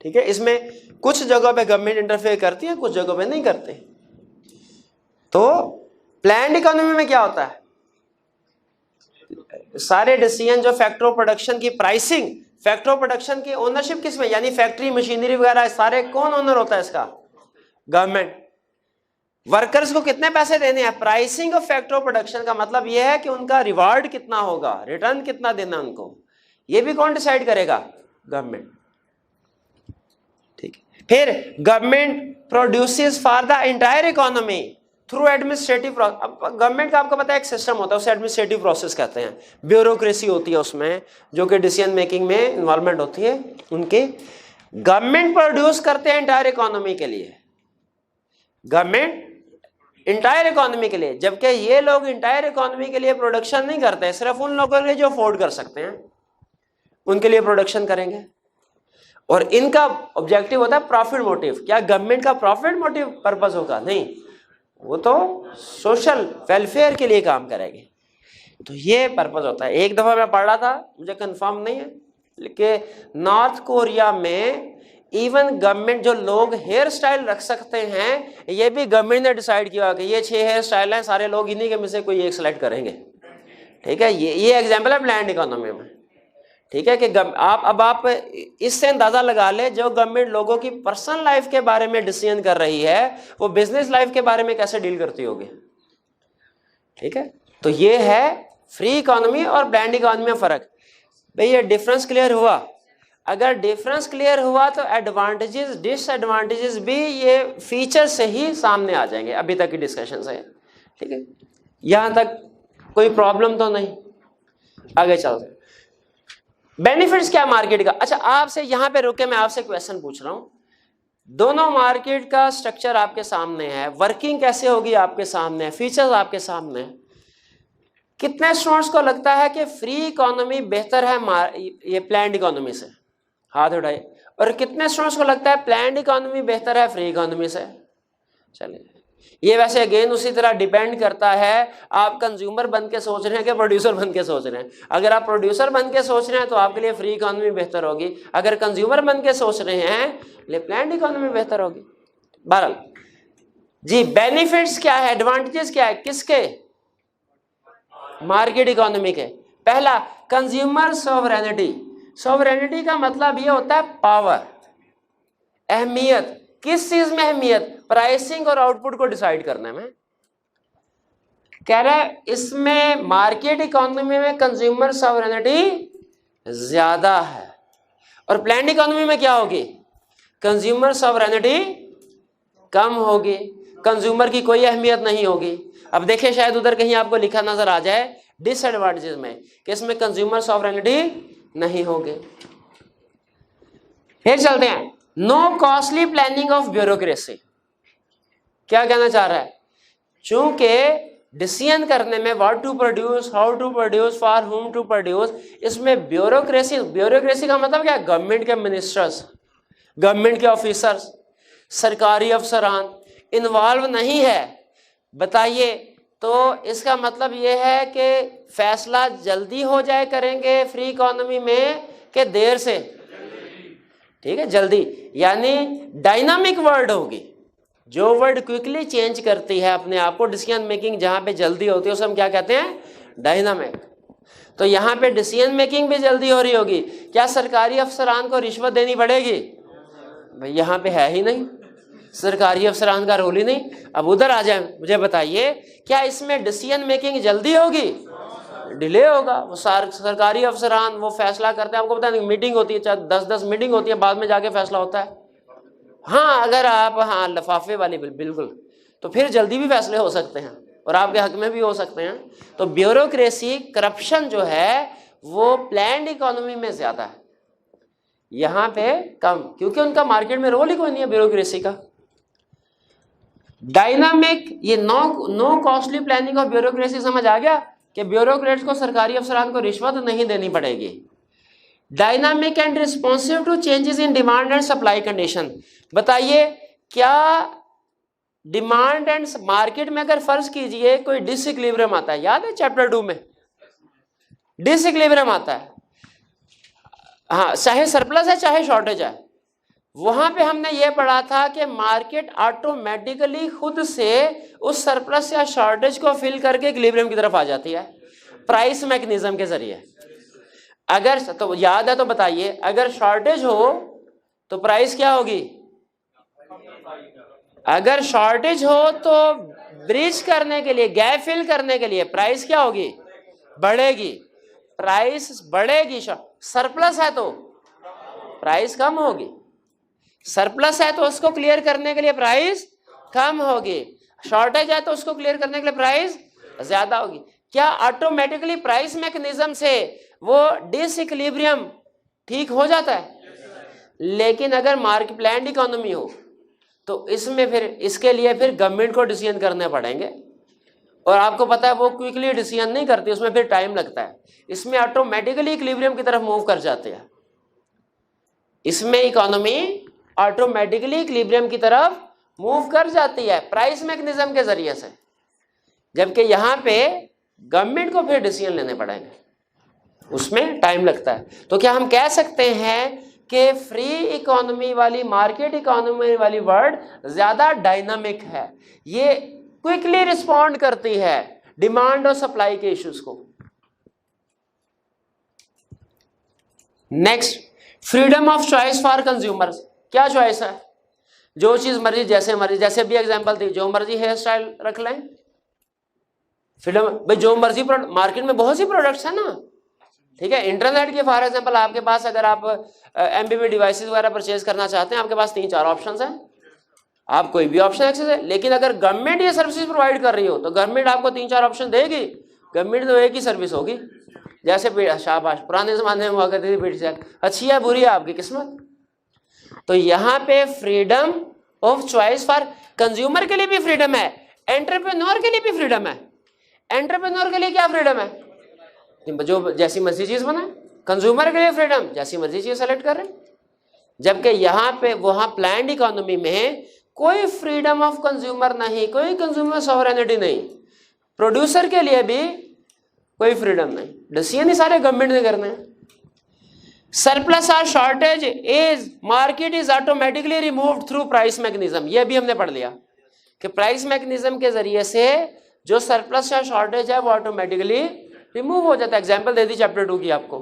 ठीक है, इसमें कुछ जगहों पे गवर्नमेंट इंटरफेयर करती है, कुछ जगहों पे नहीं करते। तो प्लान्ड इकोनॉमी में क्या होता है? सारे डिसीजन जो फैक्टर प्रोडक्शन की प्राइसिंग, फैक्टर प्रोडक्शन की ओनरशिप किसमें, यानी फैक्ट्री मशीनरी वगैरह सारे कौन ओनर होता है इसका? गवर्नमेंट। वर्कर्स को कितने पैसे देने हैं? प्राइसिंग ऑफ फैक्टर प्रोडक्शन का मतलब यह है कि उनका रिवार्ड कितना होगा, रिटर्न कितना देना उनको, ये भी कौन डिसाइड करेगा? गवर्नमेंट। ठीक है, फिर government produces for the entire economy through administrative. Government का आपको पता है एक सिस्टम होता है, उसे एडमिनिस्ट्रेटिव प्रोसेस कहते हैं। ब्यूरोक्रेसी होती है उसमें, जो कि डिसीजन मेकिंग में इन्वॉल्वमेंट होती है उनके। गवर्नमेंट प्रोड्यूस करते हैं एंटायर इकोनॉमी के लिए, गवर्नमेंट इंटायर इकोनॉमी के लिए, जबकि ये लोग इंटायर इकोनॉमी के लिए प्रोडक्शन नहीं करते, सिर्फ उन लोगों के लिए जो अफोर्ड कर सकते हैं उनके लिए प्रोडक्शन करेंगे। और इनका ऑब्जेक्टिव होता है प्रॉफिट मोटिव। क्या गवर्नमेंट का प्रॉफिट मोटिव पर्पस होगा? नहीं, वो तो सोशल वेलफेयर के लिए काम करेगी। तो ये पर्पज होता है। एक दफा मैं पढ़ रहा था, मुझे कंफर्म नहीं है, लेकिन नॉर्थ कोरिया में इवन गवर्नमेंट, जो लोग हेयर स्टाइल रख सकते हैं, ये भी गवर्नमेंट ने डिसाइड किया कि ये 6 हेयर स्टाइल हैं, सारे लोग इन्हीं के में से कोई एक सिलेक्ट करेंगे। ठीक है, ये एग्जाम्पल है प्लैंड इकोनॉमी में। ठीक है कि आप इससे अंदाजा लगा ले, जो गवर्नमेंट लोगों की पर्सनल लाइफ के बारे में डिसीजन कर रही है, वो बिजनेस लाइफ के बारे में कैसे डील करती होगी। ठीक है, तो ये है फ्री इकोनॉमी और प्लैंड इकोनॉमी में फर्क। भाई ये डिफरेंस क्लियर हुआ? अगर डिफरेंस क्लियर हुआ तो एडवांटेजेस डिसएडवांटेजेस भी ये फीचर से ही सामने आ जाएंगे अभी तक की डिस्कशन से। ठीक है, यहां तक कोई प्रॉब्लम तो नहीं? आगे चलते हैं। बेनिफिट्स क्या मार्केट का? अच्छा, आपसे यहां पे रुके, मैं आपसे क्वेश्चन पूछ रहा हूं। दोनों मार्केट का स्ट्रक्चर आपके सामने है, वर्किंग कैसे होगी आपके सामने है, फीचर्स आपके सामने है। कितने स्टूडेंट्स को लगता है कि फ्री इकोनॉमी बेहतर है ये प्लैंड इकोनॉमी से? हाथ उठाइए। और कितने स्टूडेंट्स को लगता है प्लैंड इकोनॉमी बेहतर है फ्री इकोनॉमी से? चलिए, ये वैसे अगेन उसी तरह डिपेंड करता है आप कंज्यूमर बन के सोच रहे हैं कि प्रोड्यूसर बन के सोच रहे हैं। अगर आप प्रोड्यूसर बन के सोच रहे हैं तो आपके लिए फ्री इकोनॉमी बेहतर होगी, अगर कंज्यूमर बन के सोच रहे हैं लिए प्लैंड इकोनॉमी बेहतर होगी। बहरहाल जी, बेनिफिट्स क्या है, एडवांटेजेस क्या है, किसके? मार्केट इकोनॉमी के। पहला, कंज्यूमर सॉवरेनिटी। सॉवरेनिटी का मतलब ये होता है पावर, अहमियत। किस चीज में अहमियत? प्राइसिंग और आउटपुट को डिसाइड करने में। कह रहा है इसमें मार्केट इकोनॉमी में कंज्यूमर सॉवरेनिटी ज्यादा है, और प्लैंड इकोनॉमी में क्या होगी? कंज्यूमर सॉवरेनिटी कम होगी, कंज्यूमर की कोई अहमियत नहीं होगी। अब देखिए, शायद उधर कहीं आपको लिखा नजर आ जाए डिसएडवांटेजेस में कि इसमें कंज्यूमर सॉवरेनिटी नहीं होगी। फिर चलते हैं, no costly planning of bureaucracy. क्या कहना चाह रहा है? चूंकि डिसीजन करने में what to produce, how to produce, for whom to produce, इसमें ब्यूरोक्रेसी का मतलब क्या है? गवर्नमेंट के मिनिस्टर्स, गवर्नमेंट के ऑफिसर्स, सरकारी अफसरान इन्वॉल्व नहीं है। बताइए, तो इसका मतलब यह है कि फैसला जल्दी हो जाए करेंगे फ्री इकोनॉमी में कि देर से? ठीक है, जल्दी, यानी डायनामिक वर्ड होगी। जो वर्ड क्विकली चेंज करती है अपने आप को, डिसीजन मेकिंग जहां पे जल्दी होती है उसे हम क्या कहते हैं? डायनामिक। तो यहां पे डिसीजन मेकिंग भी जल्दी हो रही होगी। क्या सरकारी अफसरान को रिश्वत देनी पड़ेगी? भाई यहां पे है ही नहीं, सरकारी अफसरान का रोल ही नहीं। अब उधर आ जाए, मुझे बताइए, क्या इसमें डिसीजन मेकिंग जल्दी होगी? डिले होगा। वो सरकारी अफसरान वो फैसला करते हैं, आपको पता नहीं, मीटिंग होती है, 10-10 मीटिंग होती है, बाद में जाके फैसला होता है। हाँ, अगर आप लफाफे वाली बिल्कुल, तो फिर जल्दी भी फैसले हो सकते हैं और आपके हक में भी हो सकते हैं। तो ब्यूरोक्रेसी, करप्शन जो है वो प्लैंड इकोनॉमी में ज्यादा है, यहां पे कम, क्योंकि उनका मार्केट में रोल ही कोई नहीं है ब्यूरोक्रेसी का। डायनामिक, ये no costly planning of bureaucracy समझ आ गया कि ब्यूरोक्रेट्स को, सरकारी अफसरान को रिश्वत नहीं देनी पड़ेगी। Dynamic and responsive to changes in demand and supply condition. बताइए, क्या डिमांड एंड मार्केट में अगर फर्ज कीजिए कोई डिसइक्विलिब्रियम आता है, याद है चैप्टर 2 में डिसइक्विलिब्रियम आता है, हाँ, चाहे सरप्लस है चाहे शॉर्टेज है, वहां पे हमने ये पढ़ा था कि मार्केट ऑटोमेटिकली खुद से उस सरप्लस या शॉर्टेज को फिल करके इक्विलिब्रियम की तरफ आ जाती है प्राइस मैकेनिज्म के जरिए। अगर तो याद है तो बताइए, अगर शॉर्टेज हो तो प्राइस क्या होगी? अगर शॉर्टेज हो तो ब्रिज करने के लिए, गैप फिल करने के लिए प्राइस क्या होगी? बढ़ेगी। प्राइस बढ़ेगी। सरप्लस है तो प्राइस कम होगी, सरप्लस है तो उसको क्लियर करने के लिए प्राइस कम होगी, शॉर्टेज है तो उसको क्लियर करने के लिए प्राइस ज्यादा होगी। क्या ऑटोमेटिकली प्राइस मैकेनिज्म से वो डिसइक्विलिब्रियम ठीक हो जाता है? लेकिन अगर मार्केट प्लान्ड इकोनॉमी हो तो इसमें फिर इसके लिए फिर गवर्नमेंट को डिसीजन करने पड़ेंगे, और आपको पता है वो क्विकली डिसीजन नहीं करती, उसमें फिर टाइम लगता है। इसमें ऑटोमेटिकली इक्विलिब्रियम की तरफ मूव कर जाते हैं, इसमें इकोनॉमी ऑटोमेटिकली इक्विलिब्रियम की तरफ मूव कर जाती है प्राइस मैकेनिज्म के जरिए से। जबकि यहाँ पे गवर्नमेंट को फिर डिसीजन लेने पड़ेंगे, उसमें टाइम लगता है। तो क्या हम कह सकते हैं कि फ्री इकोनॉमी वाली, मार्केट इकोनॉमी वाली वर्ड ज्यादा डायनामिक है, ये क्विकली रिस्पॉन्ड करती है डिमांड और सप्लाई के इश्यूज को। Next, freedom of choice for consumers. क्या चॉइस है? जो चीज मर्जी, जैसे मर्जी, जैसे भी एग्जांपल दी, जो मर्जी हेयर स्टाइल रख लें, फ्रीडम भाई, जो मर्जी। मार्केट में बहुत सी प्रोडक्ट्स है ना, ठीक है। इंटरनेट के फॉर एग्जांपल आपके पास अगर आप एमबीबी डिवाइसेस वगैरह परचेज करना चाहते हैं, आपके पास 3-4 ऑप्शंस हैं, आप कोई भी ऑप्शन एक्सेस है। लेकिन अगर गवर्नमेंट ये सर्विसेज प्रोवाइड कर रही हो तो गवर्नमेंट आपको 3-4 ऑप्शन देगी? गवर्नमेंट तो एक ही सर्विस होगी। जैसे शाबाश, पुराने जमाने में हुआ करती थी पीठ से, अच्छी है बुरी है आपकी किस्मत। तो यहाँ पे freedom of choice for consumer के लिए भी फ्रीडम है, एंटरप्रेन्योर के लिए भी फ्रीडम है। एंटरप्रेन्योर के लिए क्या फ्रीडम है? जो जैसी मर्जी चीज बनाए। कंज्यूमर के लिए फ्रीडम, जैसी मर्जी चीज सेलेक्ट करें। जबकि यहाँ पे वहां प्लान्ड इकोनॉमी में कोई फ्रीडम ऑफ कंज्यूमर नहीं, कोई कंज्यूमर सॉवरेनिटी नहीं, प्रोड्यूसर के लिए भी कोई फ्रीडम नहीं, डिसीजन ही सारे गवर्नमेंट ने करने हैं। सरप्लस और shortage is market is automatically removed through price mechanism. ये भी हमने पढ़ लिया कि प्राइस मैकेनिज्म के जरिए से जो सरप्लस या शॉर्टेज है वो ऑटोमेटिकली रिमूव हो जाता है। एग्जांपल दे दी चैप्टर 2 की आपको।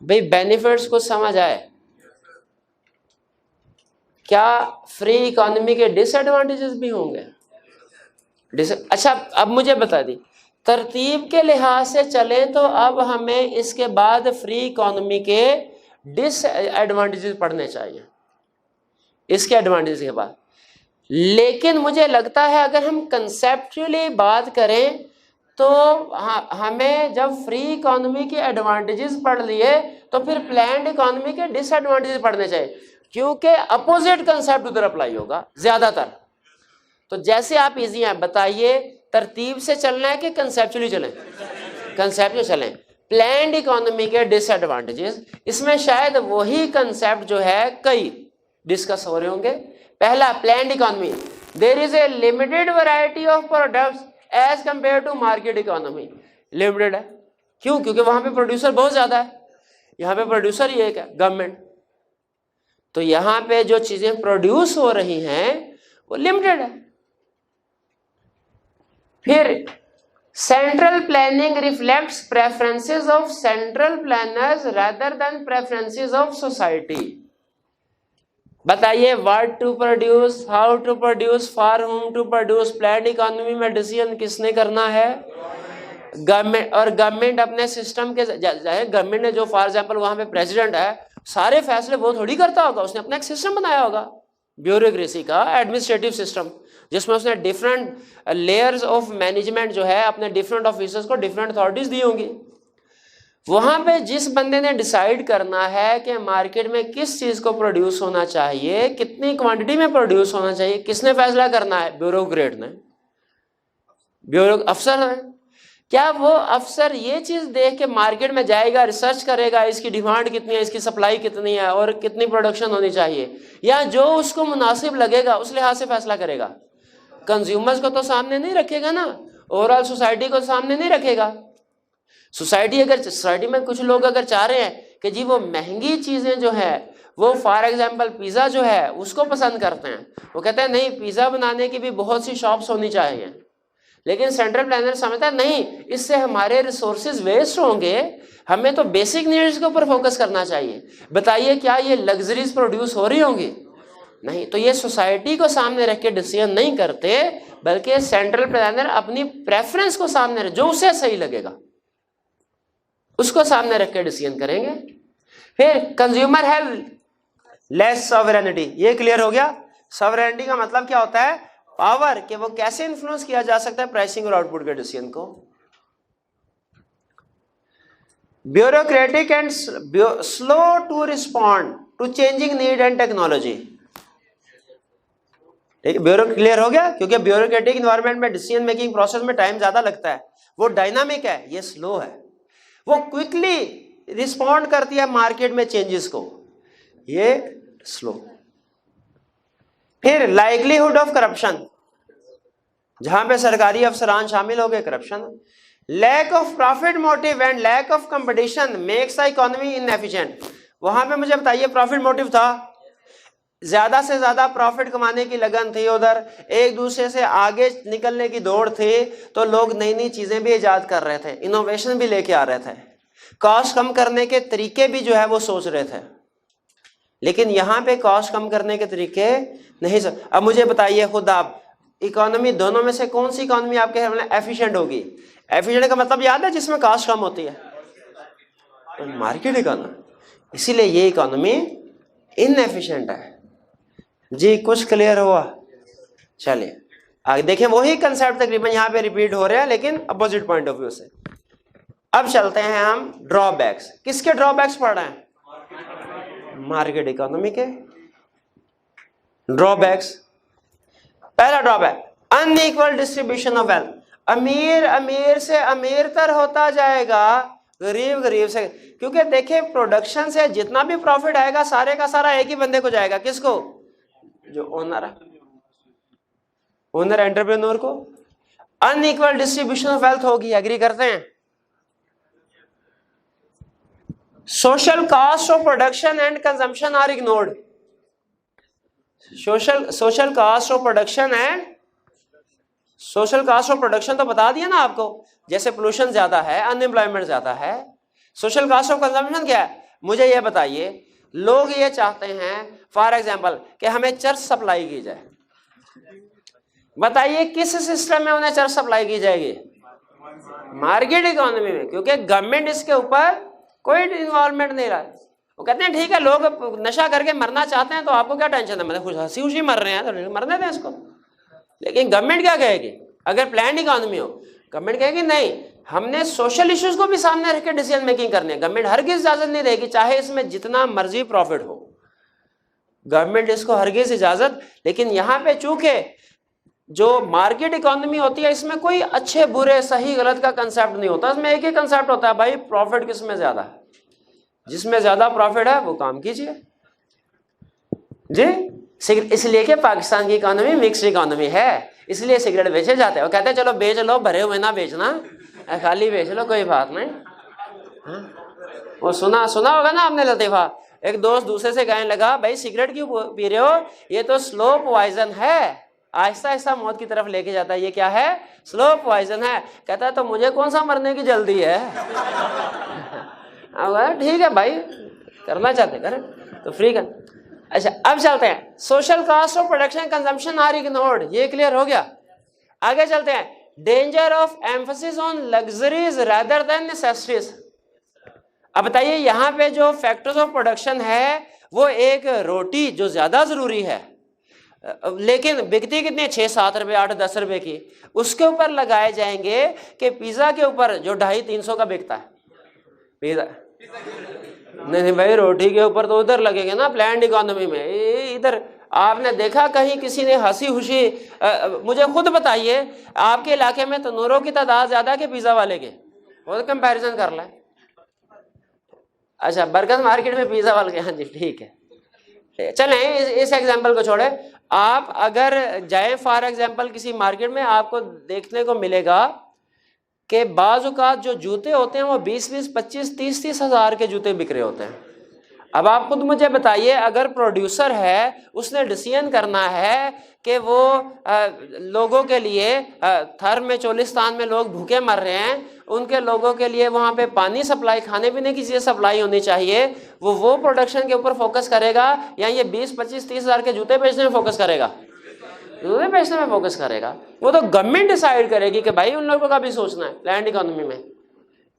भाई बेनिफिट्स को समझ आए? क्या फ्री इकोनॉमी के डिसएडवांटेजेस भी होंगे? अच्छा, अब मुझे बता दी, तरतीब के लिहाज से चले तो अब हमें इसके बाद फ्री इकोनॉमी के डिसएडवांटेजेस पढ़ने चाहिए इसके एडवांटेजेस के बाद। लेकिन मुझे लगता है अगर हम कंसेप्चुअली बात करें तो हमें जब फ्री इकोनॉमी के एडवांटेजेस पढ़ लिए तो फिर प्लान्ड इकोनॉमी के डिसएडवांटेजेस पढ़ने चाहिए, क्योंकि अपोजिट कंसेप्ट उधर अप्लाई होगा ज्यादातर। तो जैसे आप इजी हैं, बताइए तरतीब से चलना है कि कंसेप्चुअली चलें? कंसेप्चुअली चलें। प्लान्ड इकोनॉमी के डिसएडवांटेजेस, इसमें शायद वही कंसेप्ट जो है कई डिस्कस हो रहे होंगे। पहला, planned economy, there is a limited variety of products as compare to market economy. Limited है क्यों? क्योंकि वहां पे प्रोड्यूसर बहुत ज्यादा है, यहाँ पे प्रोड्यूसर ही एक है, गवर्नमेंट। तो यहाँ पे जो चीजें प्रोड्यूस हो रही हैं वो लिमिटेड है। फिर central planning reflects preferences of central planners rather than preferences of society. बताइए, what to produce, how to produce, for whom to produce, planned economy में डिसीजन किसने करना है? गवर्नमेंट। और गवर्नमेंट अपने सिस्टम के, गवर्नमेंट ने जो फॉर एग्जांपल वहां पे प्रेसिडेंट है, सारे फैसले वो थोड़ी करता होगा, उसने अपना एक सिस्टम बनाया होगा, ब्यूरोक्रेसी का एडमिनिस्ट्रेटिव सिस्टम, जिसमें उसने डिफरेंट लेयर्स ऑफ मैनेजमेंट जो है अपने डिफरेंट ऑफिसर्स को डिफरेंट अथॉरिटीज दी होंगी। वहां पे जिस बंदे ने डिसाइड करना है कि मार्केट में किस चीज को प्रोड्यूस होना चाहिए, कितनी क्वांटिटी में प्रोड्यूस होना चाहिए, किसने फैसला करना है? ब्यूरोक्रेट ने, अफसर है। क्या वो अफसर ये चीज देख के मार्केट में जाएगा, रिसर्च करेगा इसकी डिमांड कितनी है, इसकी सप्लाई कितनी है और कितनी प्रोडक्शन होनी चाहिए, या जो उसको मुनासिब लगेगा उस लिहाज से फैसला करेगा? कंज्यूमर्स को तो सामने नहीं रखेगा ना, ओवरऑल सोसाइटी को सामने नहीं रखेगा। सोसाइटी में कुछ लोग अगर चाह रहे हैं कि जी वो महंगी चीजें जो है, वो फॉर एग्जांपल पिज्जा जो है उसको पसंद करते हैं, वो कहते हैं नहीं पिज्जा बनाने की भी बहुत सी शॉप्स होनी चाहिए। लेकिन सेंट्रल प्लानर समझता है नहीं, इससे हमारे रिसोर्सेज वेस्ट होंगे, हमें तो बेसिक नीड्स के ऊपर फोकस करना चाहिए। बताइए क्या ये लग्जरीज प्रोड्यूस हो रही होंगी? नहीं। तो ये सोसाइटी को सामने रख के डिसीजन नहीं करते, बल्कि सेंट्रल प्लानर अपनी प्रेफरेंस को सामने रख, जो उसे सही लगेगा उसको सामने रख के डिसीजन करेंगे। फिर कंज्यूमर हैव लेस सॉवरेनिटी। ये क्लियर हो गया? सॉवरेनिटी का मतलब क्या होता है? पावर, कि वो कैसे इन्फ्लुएंस किया जा सकता है प्राइसिंग और आउटपुट के डिसीजन को। Bureaucratic and slow to respond to changing need and technology. Bureau clear हो गया? क्योंकि ब्यूरोक्रेटिक इन्वायरमेंट में डिसीजन मेकिंग प्रोसेस में टाइम ज्यादा लगता है, वो डायनामिक है, ये स्लो है, वो क्विकली रिस्पॉन्ड करती है मार्केट में चेंजेस को, ये स्लो। फिर लाइवलीहुड ऑफ करप्शन, जहां पे सरकारी अफसरान शामिल हो गए, corruption. Lack of profit motive and lack of competition makes the economy inefficient. वहां पे मुझे बताइए प्रॉफिट मोटिव था, ज्यादा से ज्यादा प्रॉफिट कमाने की लगन थी, उधर एक दूसरे से आगे निकलने की दौड़ थी, तो लोग नई नई चीजें भी इजाद कर रहे थे, इनोवेशन भी लेके आ रहे थे, कॉस्ट कम करने के तरीके भी जो है वो सोच रहे थे। लेकिन यहाँ पे कॉस्ट कम करने के तरीके नहीं सर। अब मुझे बताइए खुद आप, इकोनॉमी दोनों में से कौन सी इकोनॉमी आपके एफिशिएंट होगी? एफिशिएंट का मतलब याद है जिसमें कॉस्ट कम होती है, मार्केट इकोनॉमी। इसीलिए ये इकोनॉमी इनएफिशिएंट है जी। कुछ क्लियर हुआ? चलिए आगे देखें, वही कंसेप्ट तकरीबन यहाँ पे रिपीट हो रहे हैं लेकिन अपोजिट पॉइंट ऑफ व्यू से। अब चलते हैं हम ड्रॉबैक्स। किसके ड्रॉबैक्स पढ़ रहे हैं? मार्केट इकोनॉमी के ड्रॉबैक्स। पहला drawback, unequal distribution of wealth. अमीर अमीर से अमीरतर होता जाएगा, गरीब गरीब से, क्योंकि देखिए प्रोडक्शन से जितना भी प्रॉफिट आएगा सारे का सारा एक ही बंदे को जाएगा। किसको? जो ओनर है, ओनर एंटरप्रेन्योर को। अनइक्वल डिस्ट्रीब्यूशन ऑफ वेल्थ होगी, एग्री करते हैं? Social cost of production and consumption are ignored. Social cost of production and social cost of production तो बता दिया ना आपको, जैसे पोल्यूशन ज्यादा है, अनएम्प्लॉयमेंट ज्यादा है। सोशल कॉस्ट ऑफ कंजम्पशन क्या है? मुझे ये बताइए, लोग ये चाहते हैं फॉर एग्जांपल कि हमें चर्च सप्लाई की जाए, बताइए किस सिस्टम में उन्हें चर्च सप्लाई की जाएगी? मार्केट इकोनॉमी में, क्योंकि गवर्नमेंट इसके ऊपर कोई इन्वॉल्वमेंट नहीं रहा। वो कहते हैं ठीक है, लोग नशा करके मरना चाहते हैं तो आपको क्या टेंशन है, मतलब खुश हंसी खुशी मर रहे हैं तो मरने दें इसको। लेकिन गवर्नमेंट क्या कहेगी? अगर प्लान इकोनॉमी हो, गवर्नमेंट कहेगी नहीं, हमने सोशल इश्यूज को भी सामने रख के डिसीजन मेकिंग करनी है। गवर्नमेंट हरगिज इजाजत नहीं देगी, चाहे इसमें जितना मर्जी प्रॉफिट हो, गवर्नमेंट इसको हरगिज इजाजत। लेकिन यहाँ पे चूंकि जो मार्केट इकोनॉमी होती है इसमें कोई अच्छे बुरे सही गलत का कंसेप्ट नहीं होता, इसमें एक ही कंसेप्ट होता है, भाई प्रॉफिट किसमें ज्यादा है, जिसमें ज्यादा प्रॉफिट है वो काम कीजिए जी। इसलिए कि पाकिस्तान की इकोनॉमी मिक्स्ड इकोनॉमी है, इसलिए सिगरेट बेचे जाते हैं। वो कहते हैं चलो बेच लो, भरे हुए ना बेचना, खाली बेच लो, कोई बात नहीं। वो सुना होगा ना आपने लतीफा, एक दोस्त दूसरे से कहने लगा भाई सिगरेट क्यों पी रहे हो, ये तो स्लो पॉइजन है, आहिस्ता आहिस्ता मौत की तरफ लेके जाता है, ये क्या है? स्लो पॉइजन है। कहता है तो मुझे कौन सा मरने की जल्दी है? ठीक है भाई, करना चाहते करें तो फ्री कर। अच्छा अब चलते हैं, social cost of production consumption are ignored, ये क्लियर हो गया। आगे चलते हैं, danger of emphasis on luxuries rather than necessities. अब बताइए यहाँ पे जो फैक्टर्स ऑफ प्रोडक्शन है वो एक रोटी जो ज्यादा जरूरी है लेकिन बिकती कितनी, 6-7 रुपए 8-10 रुपए की, उसके ऊपर लगाए जाएंगे कि पिज्जा के ऊपर जो 250-300 का बिकता है पिज्जा। नहीं भाई, रोटी के ऊपर तो उधर लगेंगे ना प्लान्ड इकोनॉमी में। इधर आपने देखा कहीं किसी ने हंसी खुशी, मुझे खुद बताइए आपके इलाके में तंदूरों की तादाद ज्यादा है कि पिज्जा वाले के? वो तो कंपैरिजन कर लें। अच्छा बरगद मार्केट में पिज्जा वाले के, हाँ जी ठीक है। चलें इस एग्जाम्पल को छोड़े, आप अगर जाए फॉर एग्जाम्पल किसी मार्केट में, आपको देखने को मिलेगा कि बाज़ औक़ात जो जूते होते हैं वो 20-20, 25, 30-30 हज़ार के जूते बिक रहे होते हैं। अब आप खुद मुझे बताइए, अगर प्रोड्यूसर है उसने डिसीजन करना है कि वो लोगों के लिए थर में चोलिस्तान में लोग भूखे मर रहे हैं, उनके लोगों के लिए वहाँ पे पानी सप्लाई, खाने पीने की चीज़ें सप्लाई होनी चाहिए, वो प्रोडक्शन के ऊपर फोकस करेगा या ये 20-25-30 हज़ार के जूते बेचने में फोकस करेगा? जूते बेचने में फोकस करेगा। वो तो गवर्नमेंट डिसाइड करेगी कि भाई उन लोगों का भी सोचना है। प्लान्ड इकोनॉमी में,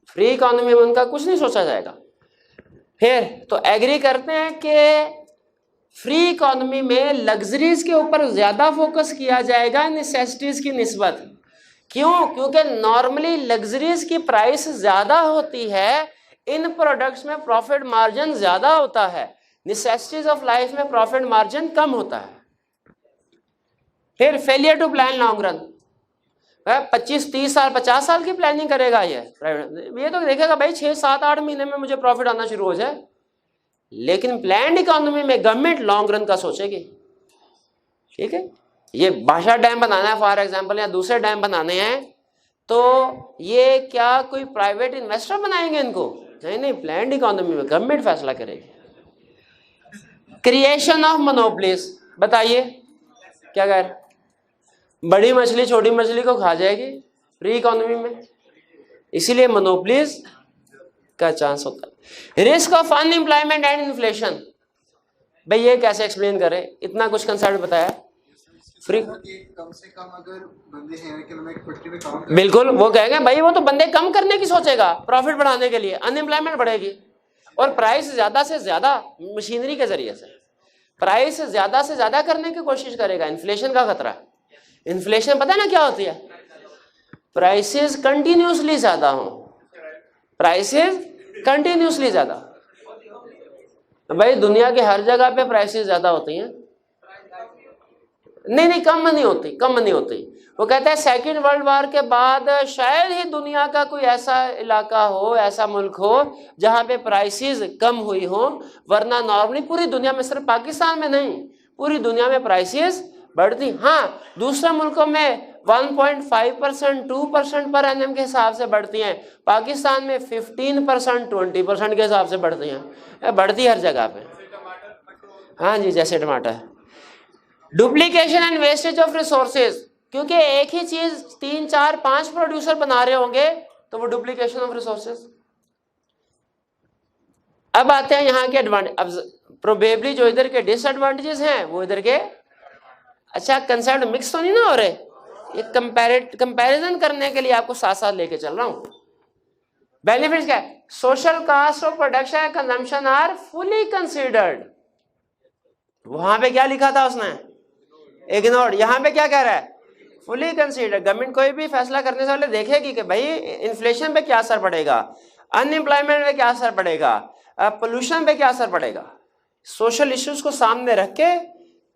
फ्री इकोनॉमी में उनका कुछ नहीं सोचा जाएगा। फिर तो एग्री करते हैं कि फ्री इकोनॉमी में लग्जरीज के ऊपर ज्यादा फोकस किया जाएगा नेसेसिटीज की निस्बत। क्यों? क्योंकि नॉर्मली लग्जरीज की प्राइस ज्यादा होती है, इन प्रोडक्ट्स में प्रॉफिट मार्जिन ज्यादा होता है, नेसेसिटीज ऑफ लाइफ में प्रॉफिट मार्जिन कम होता है। फिर failure to plan long run, 25-30 साल 50 साल की प्लानिंग करेगा ये तो देखेगा भाई 6-7-8 महीने में मुझे प्रॉफिट आना शुरू हो जाए। लेकिन प्लान्ड इकोनॉमी में गवर्नमेंट लॉन्ग रन का सोचेगी, ठीक है। ये भाषा डैम बनाना है फॉर एग्जांपल, या दूसरे डैम बनाने हैं, तो ये क्या कोई प्राइवेट इन्वेस्टर बनाएंगे इनको? नहीं, प्लैंड इकोनॉमी में गवर्नमेंट फैसला करेगी। क्रिएशन ऑफ मोनोपोलीज, बताइए क्या कह रहे? बड़ी मछली छोटी मछली को खा जाएगी फ्री इकोनॉमी में, इसीलिए मोनोपोलीज का चांस होता है। Risk of unemployment and inflation, भाई ये कैसे एक्सप्लेन करें? इतना कुछ कंसेप्ट बताया। फ्री कम से कम अगर बंदे हैं इकोनॉमिक फैक्ट्री में काम, बिल्कुल वो कहेंगे भाई वो तो बंदे कम करने की सोचेगा, प्रॉफिट बढ़ाने के लिए, अनएम्प्लॉयमेंट बढ़ेगी और प्राइस ज्यादा से ज्यादा मशीनरी के जरिए से प्राइस ज्यादा से ज्यादा करने की कोशिश करेगा। इन्फ्लेशन का खतरा, इन्फ्लेशन पता है ना क्या होती है? प्राइसेस कंटिन्यूसली ज्यादा हो, प्राइसेस कंटिन्यूसली ज्यादा। भाई दुनिया के हर जगह पे प्राइसेस ज्यादा होती हैं, नहीं कम नहीं होती, कम नहीं होती। वो कहता है सेकेंड वर्ल्ड वॉर के बाद शायद ही दुनिया का कोई ऐसा इलाका हो, ऐसा मुल्क हो जहां पे प्राइसेस कम हुई हो, वरना नॉर्मली पूरी दुनिया में, सिर्फ पाकिस्तान में नहीं, पूरी दुनिया में प्राइसेस बढ़ती। हाँ, दूसरे मुल्कों में 1.5%, 2% पर एनएम के हिसाब से बढ़ती हैं, पाकिस्तान में 15%, 20% के हिसाब से बढ़ती हैं, बढ़ती हर जगह पे। हाँ जी, जैसे टमाटर। Duplication and wastage of resources, क्योंकि एक ही चीज 3, 4, 5 प्रोड्यूसर बना रहे होंगे तो वो डुप्लीकेशन ऑफ रिसोर्सेज। अब आते हैं यहाँ के एडवांटेज। अब प्रोबेबली जो इधर के डिसएडवांटेजेस हैं वो इधर के, अच्छा कंसेप्ट मिक्स तो नहीं ना हो रहे, ये कंपैरिजन करने के लिए आपको साथ साथ लेके चल रहा हूं। बेनिफिट्स क्या है? Social cost of production and consumption are fully considered. वहां पे क्या लिखा था उसने? इग्नोर्ड। यहां पे क्या कह रहा है? Fully considered. गवर्नमेंट कोई भी फैसला करने से पहले देखेगी कि भाई इन्फ्लेशन पे क्या असर पड़ेगा, अनएम्प्लॉयमेंट पे क्या असर पड़ेगा, पोल्यूशन पे क्या असर पड़ेगा, सोशल इश्यूज को सामने रख के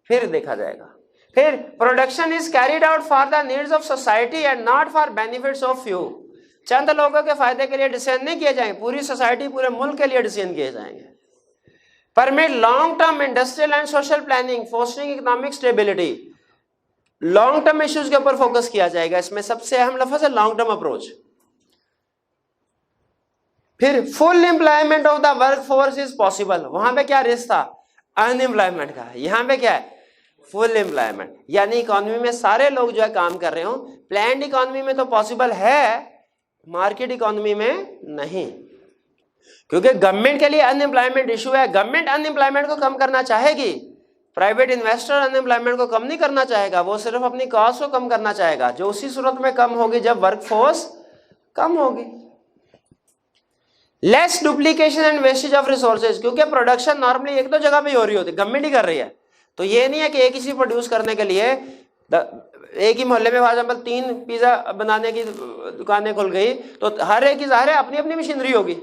फिर देखा जाएगा। फिर production is carried out for the needs of society and not for benefits of few. चंद लोगों के फायदे के लिए डिसीजन नहीं किए जाएंगे, पूरी सोसाइटी, पूरे मुल्क के लिए डिसीजन किए जाएंगे। Permit long term industrial and social planning fostering economic stability. Long term issues के ऊपर फोकस किया जाएगा, इसमें सबसे अहम लफ्ज है लॉन्ग टर्म अप्रोच। फिर full employment of the work force is possible. वहां पे क्या रिस्क था? अनएम्प्लॉयमेंट का। यहां पे क्या है? फुल एम्प्लॉयमेंट, यानी इकोनॉमी में सारे लोग जो है काम कर रहे हो। प्लान्ड इकोनॉमी में तो पॉसिबल है, मार्केट इकोनॉमी में नहीं, क्योंकि गवर्नमेंट के लिए अनएम्प्लॉयमेंट इशू है। गवर्नमेंट अनएम्प्लॉयमेंट को कम करना चाहेगी, प्राइवेट इन्वेस्टर अनएम्प्लॉयमेंट को कम नहीं करना चाहेगा, वो सिर्फ अपनी कॉस्ट को कम करना चाहेगा, जो उसी सूरत में कम होगी जब वर्कफोर्स कम होगी। Less duplication and wastage of resources, क्योंकि प्रोडक्शन नॉर्मली एक दो जगह पे हो रही होती है, गवर्नमेंट ही कर रही है, तो ये नहीं है कि एक ही चीज प्रोड्यूस करने के लिए एक ही मोहल्ले में फॉर एग्जाम्पल 3 पिज्जा बनाने की दुकानें खुल गई, तो हर एक की ज़ाहिर है अपनी अपनी मशीनरी होगी,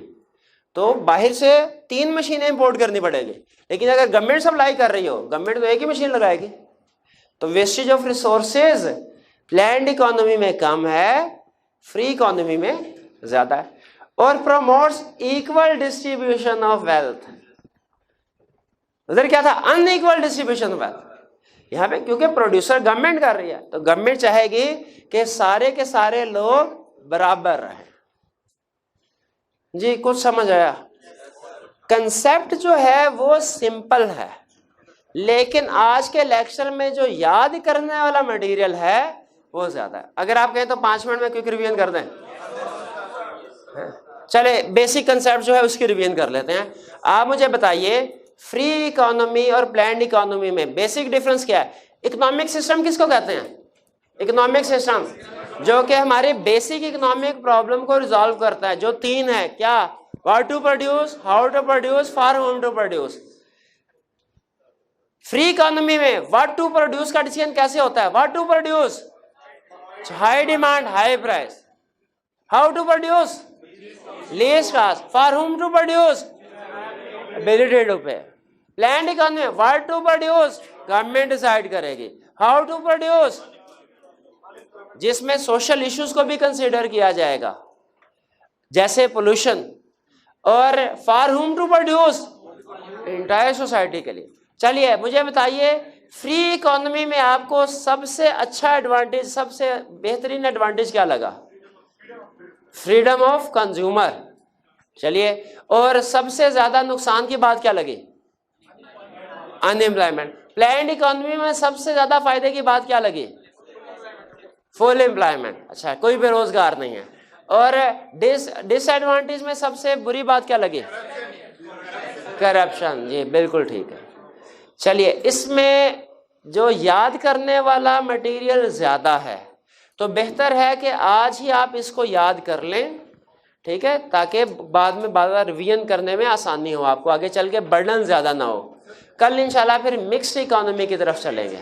तो बाहर से 3 मशीनें इंपोर्ट करनी पड़ेगी। लेकिन अगर गवर्नमेंट सप्लाई कर रही हो, गवर्नमेंट तो एक ही मशीन लगाएगी। तो wastage of resources planned economy में कम है, फ्री इकोनॉमी में ज्यादा है। और promotes equal distribution of wealth. उधर क्या था? Unequal distribution of wealth. यहाँ पे क्योंकि प्रोड्यूसर गवर्नमेंट कर रही है, तो गवर्नमेंट चाहेगी कि सारे के सारे लोग बराबर रहें। जी कुछ समझ आया? कंसेप्ट जो है वो सिंपल है, लेकिन आज के लेक्चर में जो याद करने वाला मटेरियल है वो ज्यादा है। अगर आप कहें तो 5 मिनट में क्विक रिवीजन कर दें। चले बेसिक कंसेप्ट जो है उसकी रिवीजन कर लेते हैं। आप मुझे बताइए फ्री इकोनॉमी और प्लैंड इकोनॉमी में बेसिक डिफरेंस क्या है? इकोनॉमिक सिस्टम किसको कहते हैं? इकोनॉमिक सिस्टम जो कि हमारी बेसिक इकोनॉमिक प्रॉब्लम को रिजॉल्व करता है, जो 3 है। क्या? What to produce, how to produce, for whom to produce. Free economy में व्हाट टू प्रोड्यूस का डिसीजन कैसे होता है? What to produce, high demand high price. How to produce, least cost. For whom to produce, ability to pay. Planned economy what to produce, government decide करेगी। How to produce, जिसमें social issues को भी consider किया जाएगा जैसे pollution. और for whom to produce, entire society के लिए। चलिए मुझे बताइए फ्री इकोनॉमी में आपको सबसे अच्छा एडवांटेज, सबसे बेहतरीन एडवांटेज क्या लगा? Freedom of consumer. चलिए, और सबसे ज्यादा नुकसान की बात क्या लगी? अनएम्प्लॉयमेंट। प्लैंड इकोनॉमी में सबसे ज्यादा फायदे की बात क्या लगी? Full employment. अच्छा, कोई बेरोजगार नहीं है। और डिसएडवांटेज में सबसे बुरी बात क्या लगी? करप्शन। जी बिल्कुल ठीक है। चलिए, इसमें जो याद करने वाला मटेरियल ज्यादा है तो बेहतर है कि आज ही आप इसको याद कर लें, ठीक है, ताकि बाद में बार बार रिवीजन करने में आसानी हो, आपको आगे चल के बर्डन ज्यादा ना हो। कल इंशाल्लाह फिर मिक्स्ड इकोनॉमी की तरफ चलेंगे।